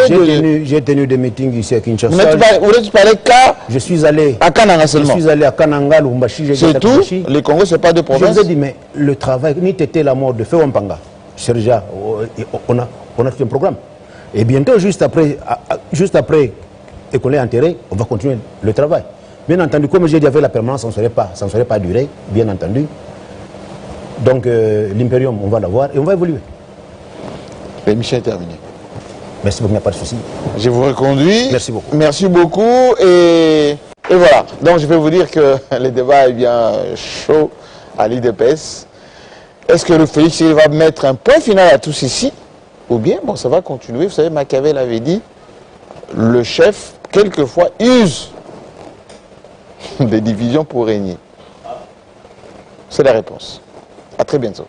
J'ai tenu des meetings ici à Kinshasa. Vous êtes parlé qu'à... Je suis allé à Kananga seulement. Je suis allé à Kananga, Lumbashi. C'est tout. Les Congos, ce n'est pas de province. Je vous ai dit, mais le travail, ni t'étais la mort de Feu Wampanga. Serja, on a fait un programme. Et bientôt, juste après école enterrée, on va continuer le travail. Bien entendu, comme j'ai dit avec la permanence, ça ne serait pas duré, bien entendu. Donc, l'Imperium, on va l'avoir et on va évoluer. L'émission est terminée. Merci beaucoup, il n'y a pas de souci. Je vous reconduis. Merci beaucoup. Merci beaucoup. Et voilà. Donc, je vais vous dire que le débat est bien chaud à l'IDPS. Est-ce que le Félix va mettre un point final à tout ceci? Ou bien, bon, ça va continuer. Vous savez, Machiavel avait dit, le chef, quelquefois, use des divisions pour régner. C'est la réponse. À très bientôt.